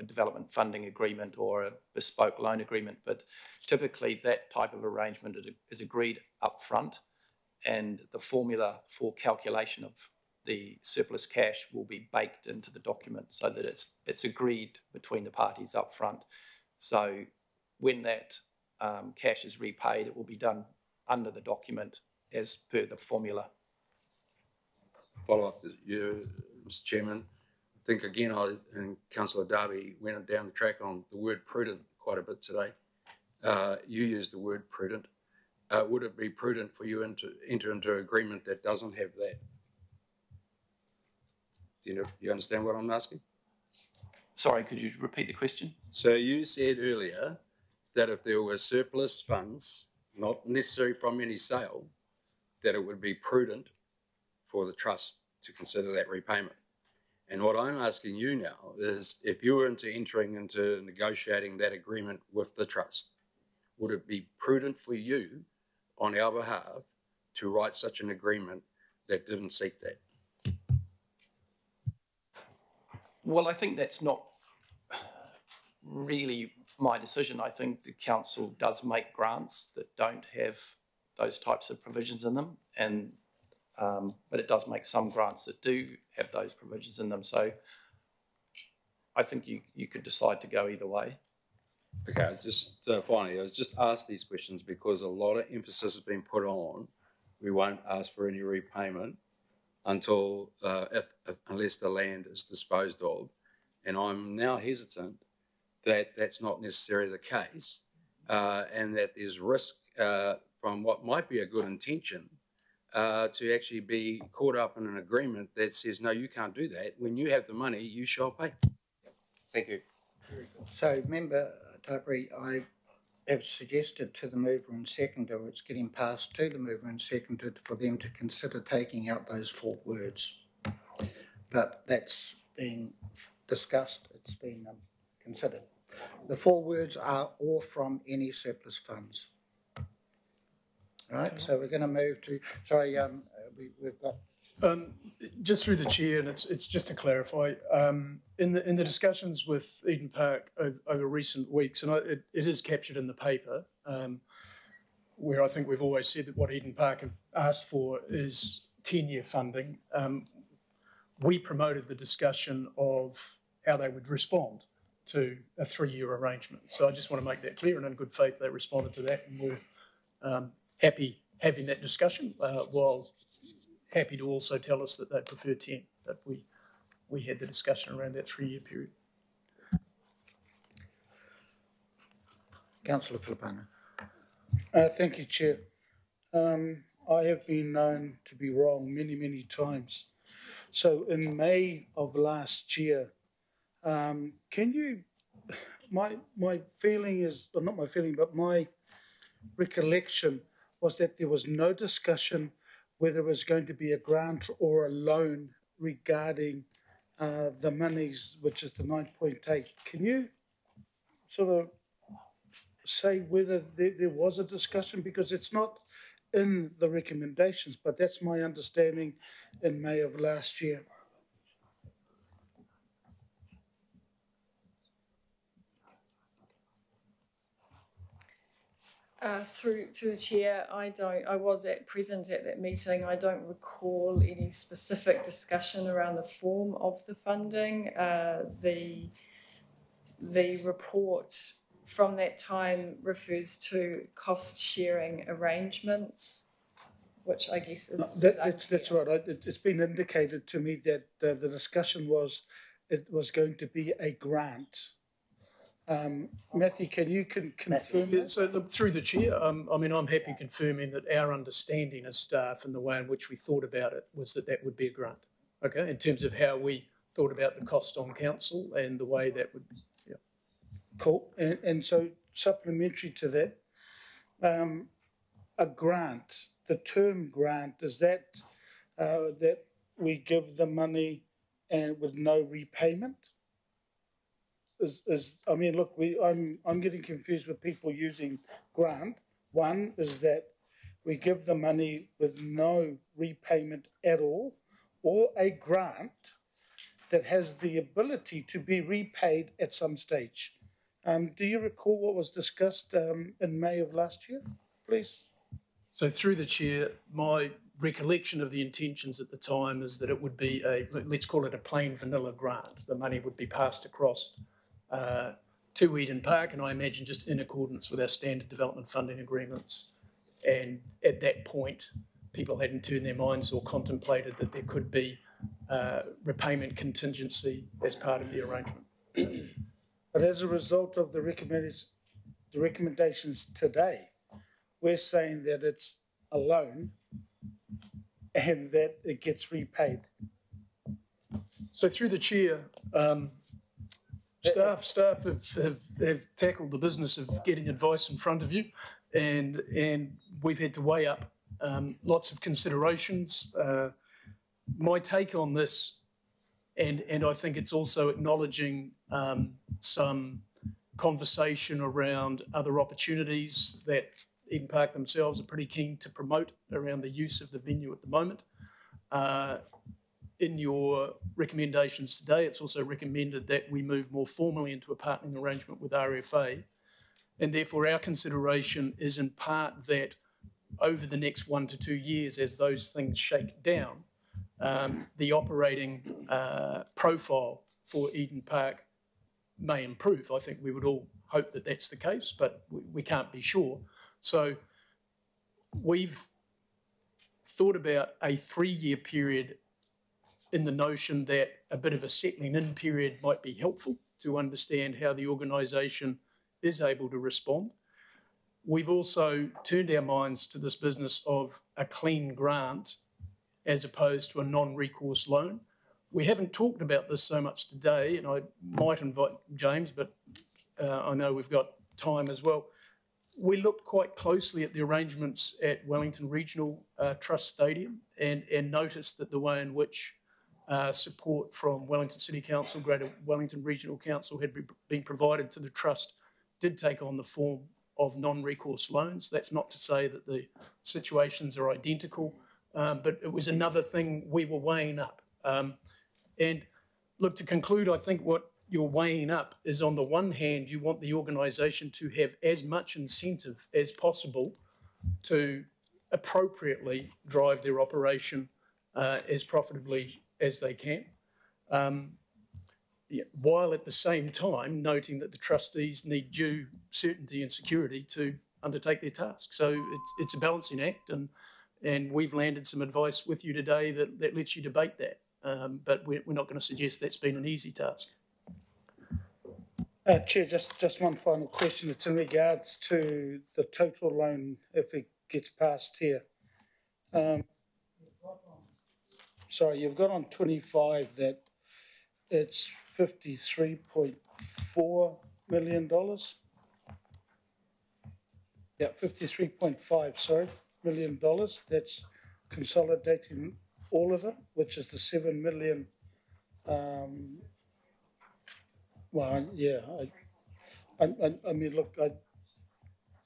development funding agreement or a bespoke loan agreement. But typically that type of arrangement is agreed up front, and the formula for calculation of the surplus cash will be baked into the document so that it's agreed between the parties up front. So when that cash is repaid, it will be done under the document as per the formula. Follow up with you, Mr. Chairman. I think again, I and Councillor Darby went down the track on the word prudent quite a bit today. You used the word prudent. Would it be prudent for you to enter into an agreement that doesn't have that? Do you understand what I'm asking? Sorry, could you repeat the question? So you said earlier that if there were surplus funds, not necessary from any sale, that it would be prudent for the trust to consider that repayment. And what I'm asking you now is, if you were entering into negotiating that agreement with the trust, would it be prudent for you on our behalf to write such an agreement that didn't seek that? Well, I think that's not really my decision. I think the council does make grants that don't have those types of provisions in them, and but it does make some grants that do have those provisions in them. So I think you could decide to go either way. Okay, just finally, I was just asked these questions because a lot of emphasis has been put on we won't ask for any repayment until unless the land is disposed of, and I'm now hesitant that that's not necessarily the case, and that there's risk from what might be a good intention to actually be caught up in an agreement that says no, you can't do that. When you have the money, you shall pay. Thank you. So, Member Tarpary, I have suggested to the mover and seconder, it's getting passed to the mover and seconder for them to consider taking out those 4 words. But that's been discussed, it's been considered. The 4 words are or from any surplus funds. Right, so we're going to move to, sorry, we've got... Just through the chair, and it's just to clarify, in the discussions with Eden Park over recent weeks, and it is captured in the paper, where I think we've always said that what Eden Park have asked for is 10-year funding. We promoted the discussion of how they would respond to a 3-year arrangement. So I just want to make that clear, and in good faith they responded to that, and we're happy having that discussion, while happy to also tell us that they'd prefer 10, but we had the discussion around that 3-year period. Councillor Filipaina. Thank you, Chair. I have been known to be wrong many, many times. So in May of last year, can you, my feeling is, or not my feeling, but my recollection was that there was no discussion whether it was going to be a grant or a loan regarding the monies, which is the 9.8. Can you sort of say whether there was a discussion? Because it's not in the recommendations, but that's my understanding in May of last year. Through the chair, I was present at that meeting. I don't recall any specific discussion around the form of the funding. The report from that time refers to cost sharing arrangements, which I guess is that's right. It's been indicated to me that the discussion was it was going to be a grant. Matthew, can you confirm that? So look, through the chair, I mean, I'm happy confirming that our understanding as staff and the way in which we thought about it was that that would be a grant, okay, in terms of how we thought about the cost on council and the way that would be. Yeah. Cool. And so supplementary to that, a grant, the term grant, is that that we give the money and with no repayment? I mean, look, I'm getting confused with people using grant. One is that we give the money with no repayment at all, or a grant that has the ability to be repaid at some stage. Do you recall what was discussed in May of last year, please? So through the chair, my recollection of the intentions at the time is that it would be let's call it a plain vanilla grant. The money would be passed across to Eden Park, and I imagine just in accordance with our standard development funding agreements. And at that point, people hadn't turned their minds or contemplated that there could be repayment contingency as part of the arrangement. But as a result of the recommendations today, we're saying that it's a loan and that it gets repaid. So through the chair, staff have tackled the business of getting advice in front of you, and we've had to weigh up lots of considerations. My take on this, and I think it's also acknowledging some conversation around other opportunities that Eden Park themselves are pretty keen to promote around the use of the venue at the moment. In your recommendations today, it's also recommended that we move more formally into a partnering arrangement with RFA. And therefore our consideration is in part that over the next 1 to 2 years, as those things shake down, the operating profile for Eden Park may improve. I think we would all hope that that's the case, but we can't be sure. So we've thought about a 3-year period in the notion that a bit of a settling in period might be helpful to understand how the organisation is able to respond. We've also turned our minds to this business of a clean grant as opposed to a non-recourse loan. We haven't talked about this so much today, and I might invite James, but I know we've got time as well. We looked quite closely at the arrangements at Wellington Regional Trust Stadium and noticed that the way in which support from Wellington City Council, Greater Wellington Regional Council had been provided to the Trust did take on the form of non-recourse loans. That's not to say that the situations are identical, but it was another thing we were weighing up. And look, to conclude, I think what you're weighing up is, on the one hand, you want the organisation to have as much incentive as possible to appropriately drive their operation as profitably as they can, while at the same time noting that the trustees need due certainty and security to undertake their task. So it's a balancing act, and we've landed some advice with you today that lets you debate that. But we're not going to suggest that's been an easy task. Chair, just one final question. It's in regards to the total loan if it gets passed here. Sorry, you've got on 25 that it's $53.4 million. Yeah, 53.5, sorry, $1 million. That's consolidating all of it, which is the 7 million. Well, yeah, I mean, look,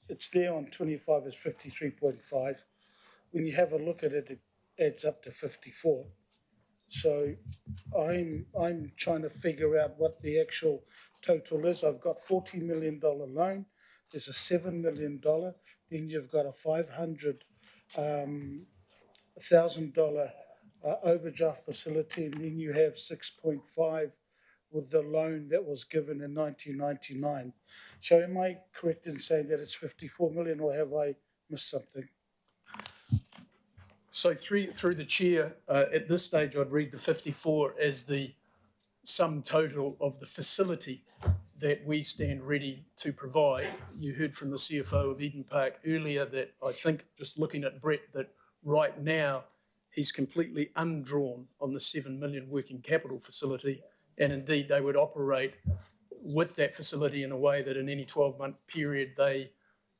it's there on 25 as 53.5. When you have a look at it, it adds up to 54. So I'm trying to figure out what the actual total is. I've got $40 million loan. There's a $7 million. Then you've got a $500,000 overdraft facility, and then you have 6.5 with the loan that was given in 1999. So am I correct in saying that it's 54 million, or have I missed something? So through the chair, at this stage, I'd read the 54 as the sum total of the facility that we stand ready to provide. You heard from the CFO of Eden Park earlier that I think, just looking at Brett, that right now he's completely undrawn on the 7 million working capital facility, and indeed they would operate with that facility in a way that in any 12-month period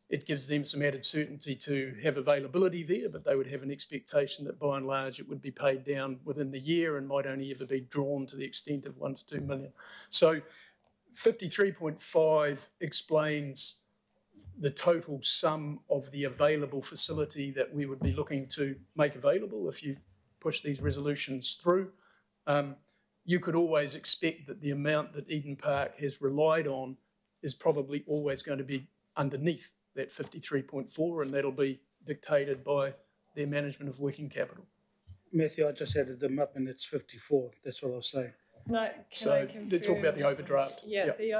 it gives them some added certainty to have availability there, but they would have an expectation that by and large it would be paid down within the year and might only ever be drawn to the extent of 1 to 2 million. So 53.5 explains the total sum of the available facility that we would be looking to make available if you push these resolutions through. You could always expect that the amount that Eden Park has relied on is probably always going to be underneath that 53.4, and that'll be dictated by their management of working capital. Matthew, I just added them up and it's 54. That's what I was saying. No, so they're talking about the overdraft. Yeah, yep. The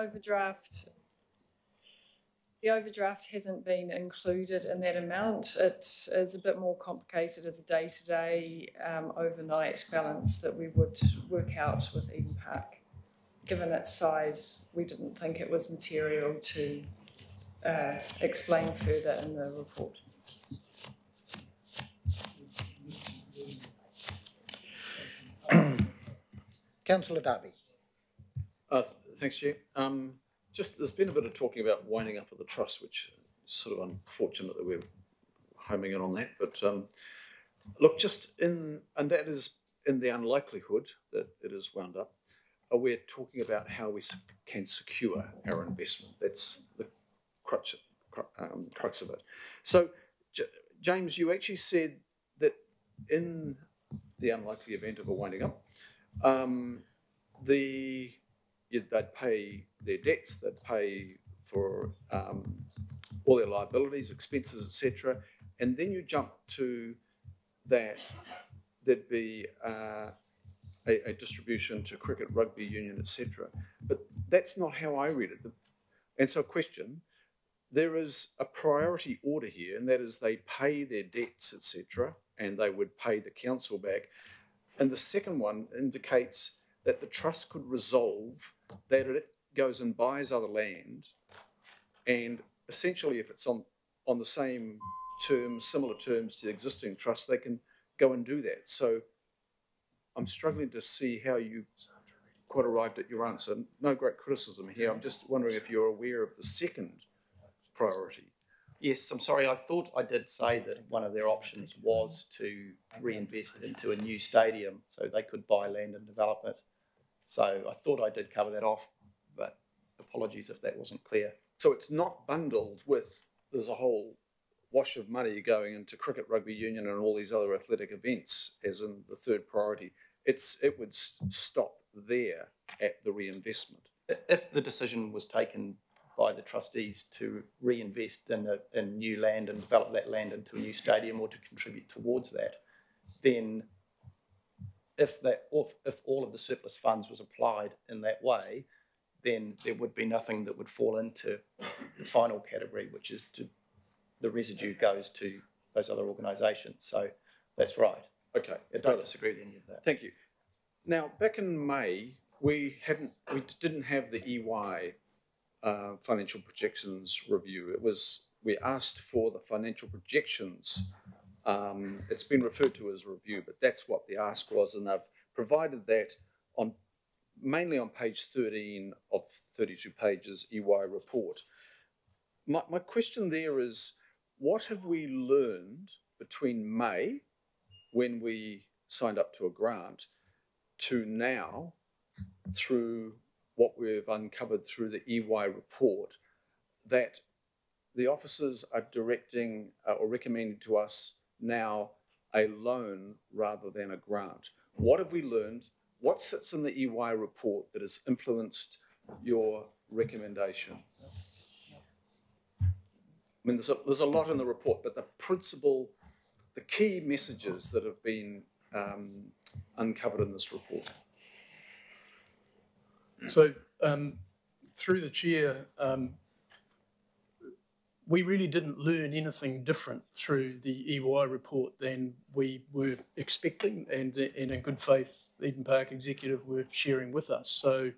overdraft hasn't been included in that amount. It is a bit more complicated as a day-to-day overnight balance that we would work out with Eden Park. Given its size, we didn't think it was material to explain further in the report. Councillor Darby. Thanks, Chair. There's been a bit of talking about winding up of the trust, which is sort of unfortunate that we're homing in on that. But look, and that is in the unlikelihood that it is wound up, we're talking about how we can secure our investment. That's the crux of it. So, James, you actually said that in the unlikely event of a winding up, they'd pay their debts, they'd pay for all their liabilities, expenses, etc. And then you jump to that there'd be a distribution to cricket, rugby union, etc. But that's not how I read it. And so question, there is a priority order here, and that is they pay their debts, etc., and they would pay the council back. And the second one indicates that the trust could resolve that it goes and buys other land, and essentially if it's on the same terms, similar terms to the existing trust, they can go and do that. So I'm struggling to see how you quite arrived at your answer. No great criticism here. I'm just wondering if you're aware of the second priority. Yes, I'm sorry. I thought I did say that one of their options was to reinvest into a new stadium so they could buy land and develop it. So I thought I did cover that off, but apologies if that wasn't clear. So it's not bundled with, there's a whole wash of money going into cricket, rugby union and all these other athletic events as in the third priority. It would stop there at the reinvestment. If the decision was taken by the trustees to reinvest in new land and develop that land into a new stadium or to contribute towards that, then if all of the surplus funds was applied in that way, then there would be nothing that would fall into the final category, which is the residue goes to those other organisations. So that's right. Okay. I don't disagree with any of that. Thank you. Now, back in May, we didn't have the EY financial projections review. We asked for the financial projections. It's been referred to as review, but that's what the ask was, and they've provided that mainly on page 13 of 32 pages EY report. My question there is, what have we learned between May, when we signed up to a grant, to now, through what we've uncovered through the EY report, that the officers are directing or recommending to us now a loan rather than a grant? What have we learned? What sits in the EY report that has influenced your recommendation? I mean, there's a lot in the report, but the key messages that have been uncovered in this report. So, through the chair, we really didn't learn anything different through the EY report than we were expecting, and in good faith, Eden Park Executive were sharing with us. So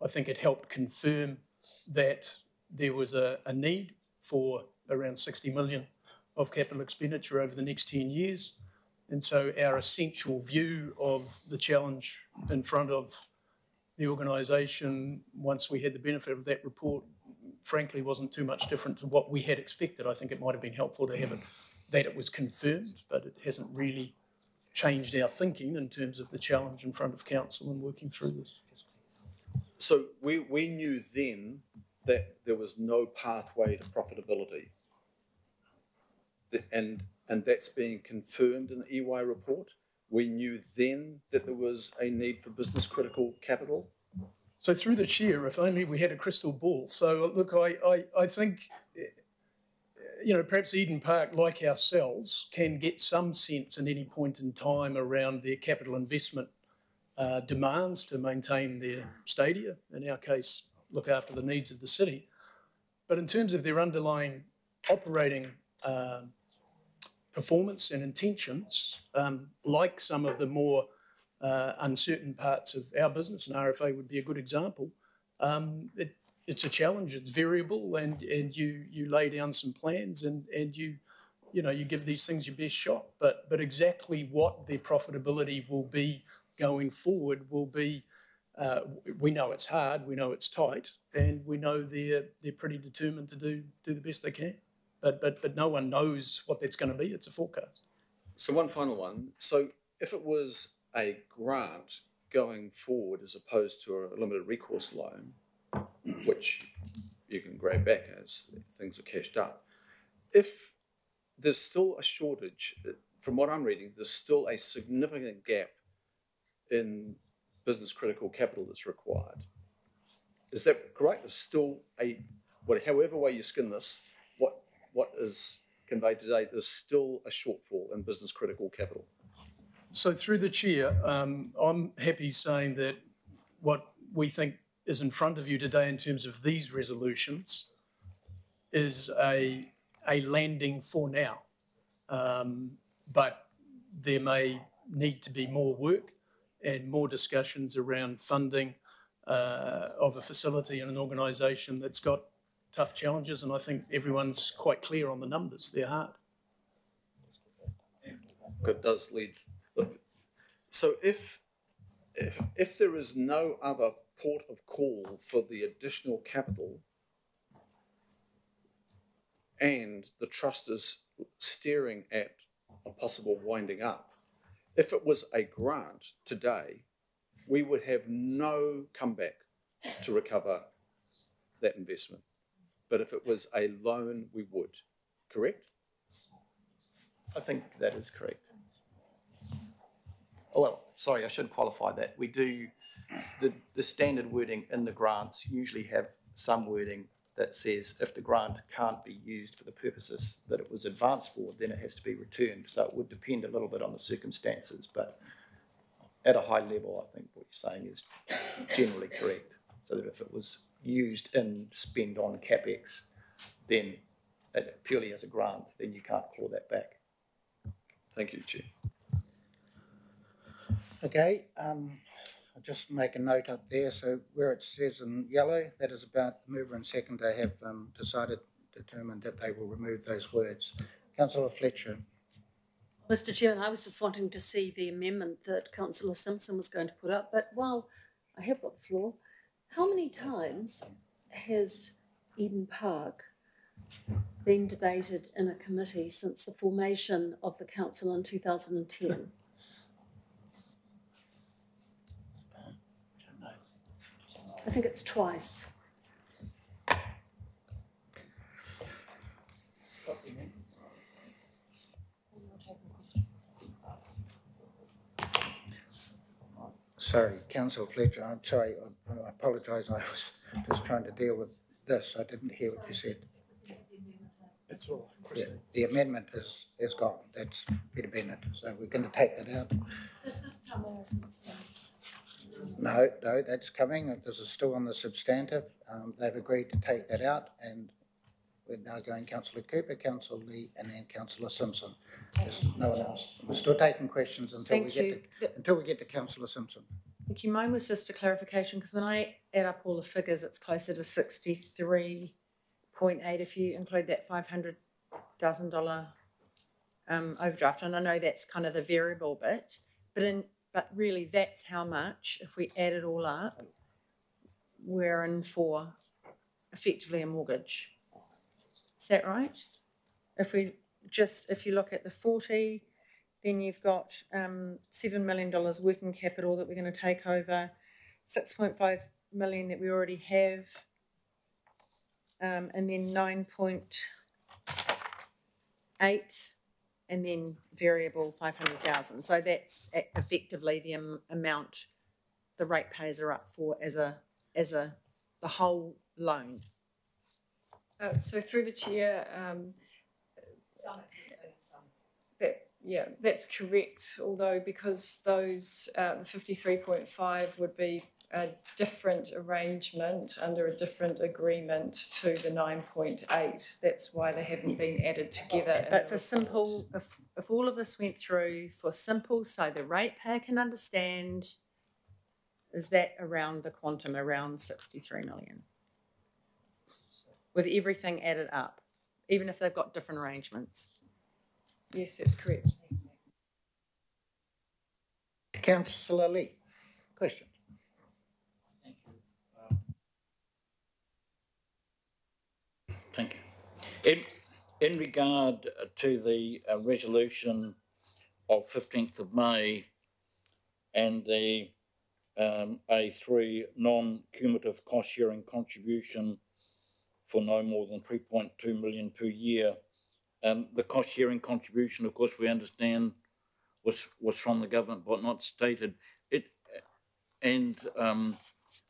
I think it helped confirm that there was a need for around 60 million of capital expenditure over the next 10 years. And so our essential view of the challenge in front of the organisation, once we had the benefit of that report, frankly wasn't too much different to what we had expected. I think it might have been helpful to have it, that it was confirmed, but it hasn't really changed our thinking in terms of the challenge in front of council and working through this. So we knew then that there was no pathway to profitability. And that's being confirmed in the EY report. We knew then that there was a need for business critical capital. So through the chair, if only we had a crystal ball. So look, I think, you know, perhaps Eden Park, like ourselves, can get some sense at any point in time around their capital investment demands to maintain their stadia, in our case, look after the needs of the city. But in terms of their underlying operating performance and intentions, like some of the more uncertain parts of our business, and RFA would be a good example, it's a challenge, it's variable, and you lay down some plans and you give these things your best shot. But exactly what their profitability will be going forward will be, we know it's hard, we know it's tight, and we know they're pretty determined to do the best they can. But no one knows what that's going to be. It's a forecast. So one final one. So if it was a grant going forward as opposed to a limited recourse loan, which you can grab back as things are cashed up, if there's still a shortage, from what I'm reading, there's still a significant gap in business critical capital that's required. Is that correct? There's still however way you skin this, what is conveyed today, there's still a shortfall in business critical capital. So through the chair, I'm happy saying that what we think is in front of you today in terms of these resolutions is a landing for now. But there may need to be more work and more discussions around funding of a facility and an organisation that's got tough challenges, and I think everyone's quite clear on the numbers. They're hard. It does lead. So if there is no other port of call for the additional capital and the trust is staring at a possible winding up, if it was a grant today, we would have no comeback to recover that investment. But if it was a loan, we would, correct? I think that is correct. Oh, well, sorry, I should qualify that. We do, the standard wording in the grants usually have some wording that says if the grant can't be used for the purposes that it was advanced for, then it has to be returned. So it would depend a little bit on the circumstances, but at a high level, I think what you're saying is generally correct. So that if it was used in spend on CapEx, then purely as a grant, then you can't claw that back. Thank you, Chair. Okay, I'll just make a note up there. So where it says in yellow, that is about the mover and seconder have determined that they will remove those words. Councillor Fletcher. Mr. Chairman, I was just wanting to see the amendment that Councillor Simpson was going to put up, but while I have got the floor, how many times has Eden Park been debated in a committee since the formation of the council in 2010? I think it's twice. Sorry, Councillor Fletcher, I'm sorry, I apologise. I was just trying to deal with this. I didn't hear what you said. It's all right. Yeah, the amendment is gone. That's Peter Bennett. So we're going to take that out. This is coming as substance. No, that's coming. This is still on the substantive. They've agreed to take that out, and we're now going Councillor Cooper, Councillor Lee, and then Councillor Simpson. There's no one else. We're still taking questions until we get to Councillor Simpson. Thank you. Mine was just a clarification, because when I add up all the figures, it's closer to 63.8 if you include that $500,000 overdraft. And I know that's kind of the variable bit, but really that's how much, if we add it all up, we're in for effectively a mortgage. Is that right? If you look at the 40, then you've got $7 million working capital that we're going to take over, 6.5 million that we already have, and then 9.8, and then variable 500,000. So that's effectively the amount the ratepayers are up for as the whole loan. So through the chair, that's correct. Although because those the 53.5 would be a different arrangement under a different agreement to the 9.8. That's why they haven't been added together. But for simple, if all of this went through for simple, so the ratepayer can understand, is that around the quantum, around 63 million? With everything added up, even if they've got different arrangements. Yes, that's correct. Councillor Lee, question. Thank you. In regard to the resolution of 15th of May and the A3 non-cumulative cost-sharing contribution for no more than 3.2 million per year, the cost-sharing contribution, of course, we understand was from the government, but not stated.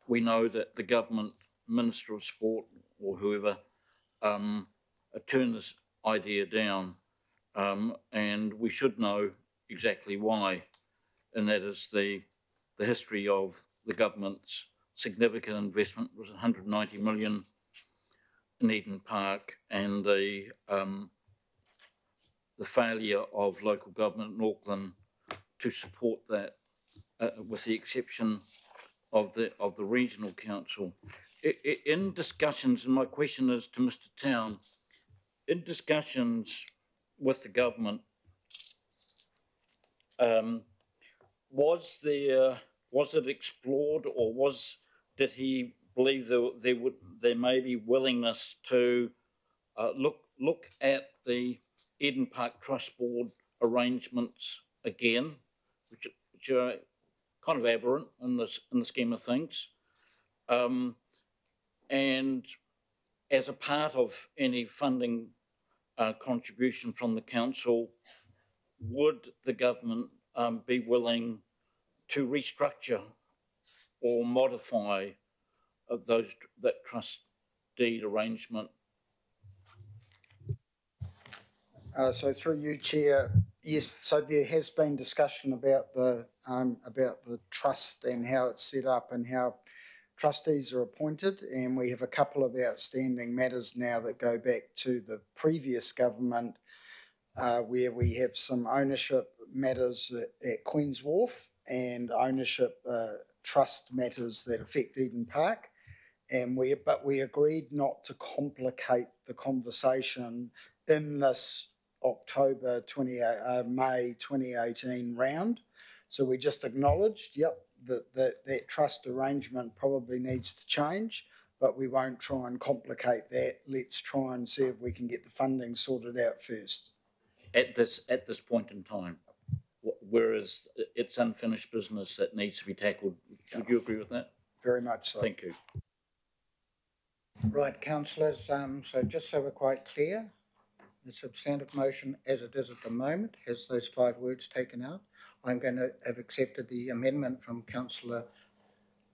We know that the government Minister of Sport or whoever turned this idea down, and we should know exactly why, and that is the history of the government's significant investment was 190 million in Eden Park, and the failure of local government in Auckland to support that, with the exception of the regional council. In discussions, and my question is to Mr. Town, in discussions with the government, was it explored, or did he believe there may be willingness to look at the Eden Park Trust Board arrangements again, which are kind of aberrant in the scheme of things, and as a part of any funding contribution from the council, would the government be willing to restructure or modify that trust deed arrangement? So through you, Chair, yes. So there has been discussion about the trust and how it's set up and how trustees are appointed, and we have a couple of outstanding matters now that go back to the previous government, where we have some ownership matters at Queen's Wharf and ownership trust matters that affect Eden Park, but we agreed not to complicate the conversation in this May 2018 round. So we just acknowledged, that trust arrangement probably needs to change, but we won't try and complicate that. Let's try and see if we can get the funding sorted out first. At this point in time, whereas it's unfinished business that needs to be tackled. Would you agree with that? Very much so. Thank you. Right, councillors, so just so we're quite clear, the substantive motion as it is at the moment has those 5 words taken out. I'm going to have accepted the amendment from Councillor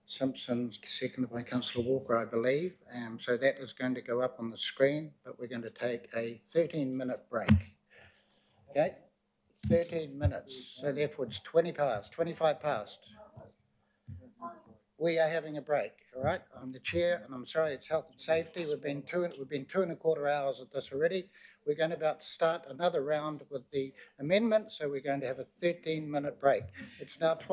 Simpson, seconded by Councillor Walker, I believe. So that is going to go up on the screen, but we're going to take a 13-minute break. Okay, 13 minutes. So therefore it's 20 past, 25 past. We are having a break, all right? I'm the chair, and I'm sorry, it's health and safety. We've been 2.25 hours at this already. We're going to about to start another round with the amendment, so we're going to have a 13-minute break. It's now 12.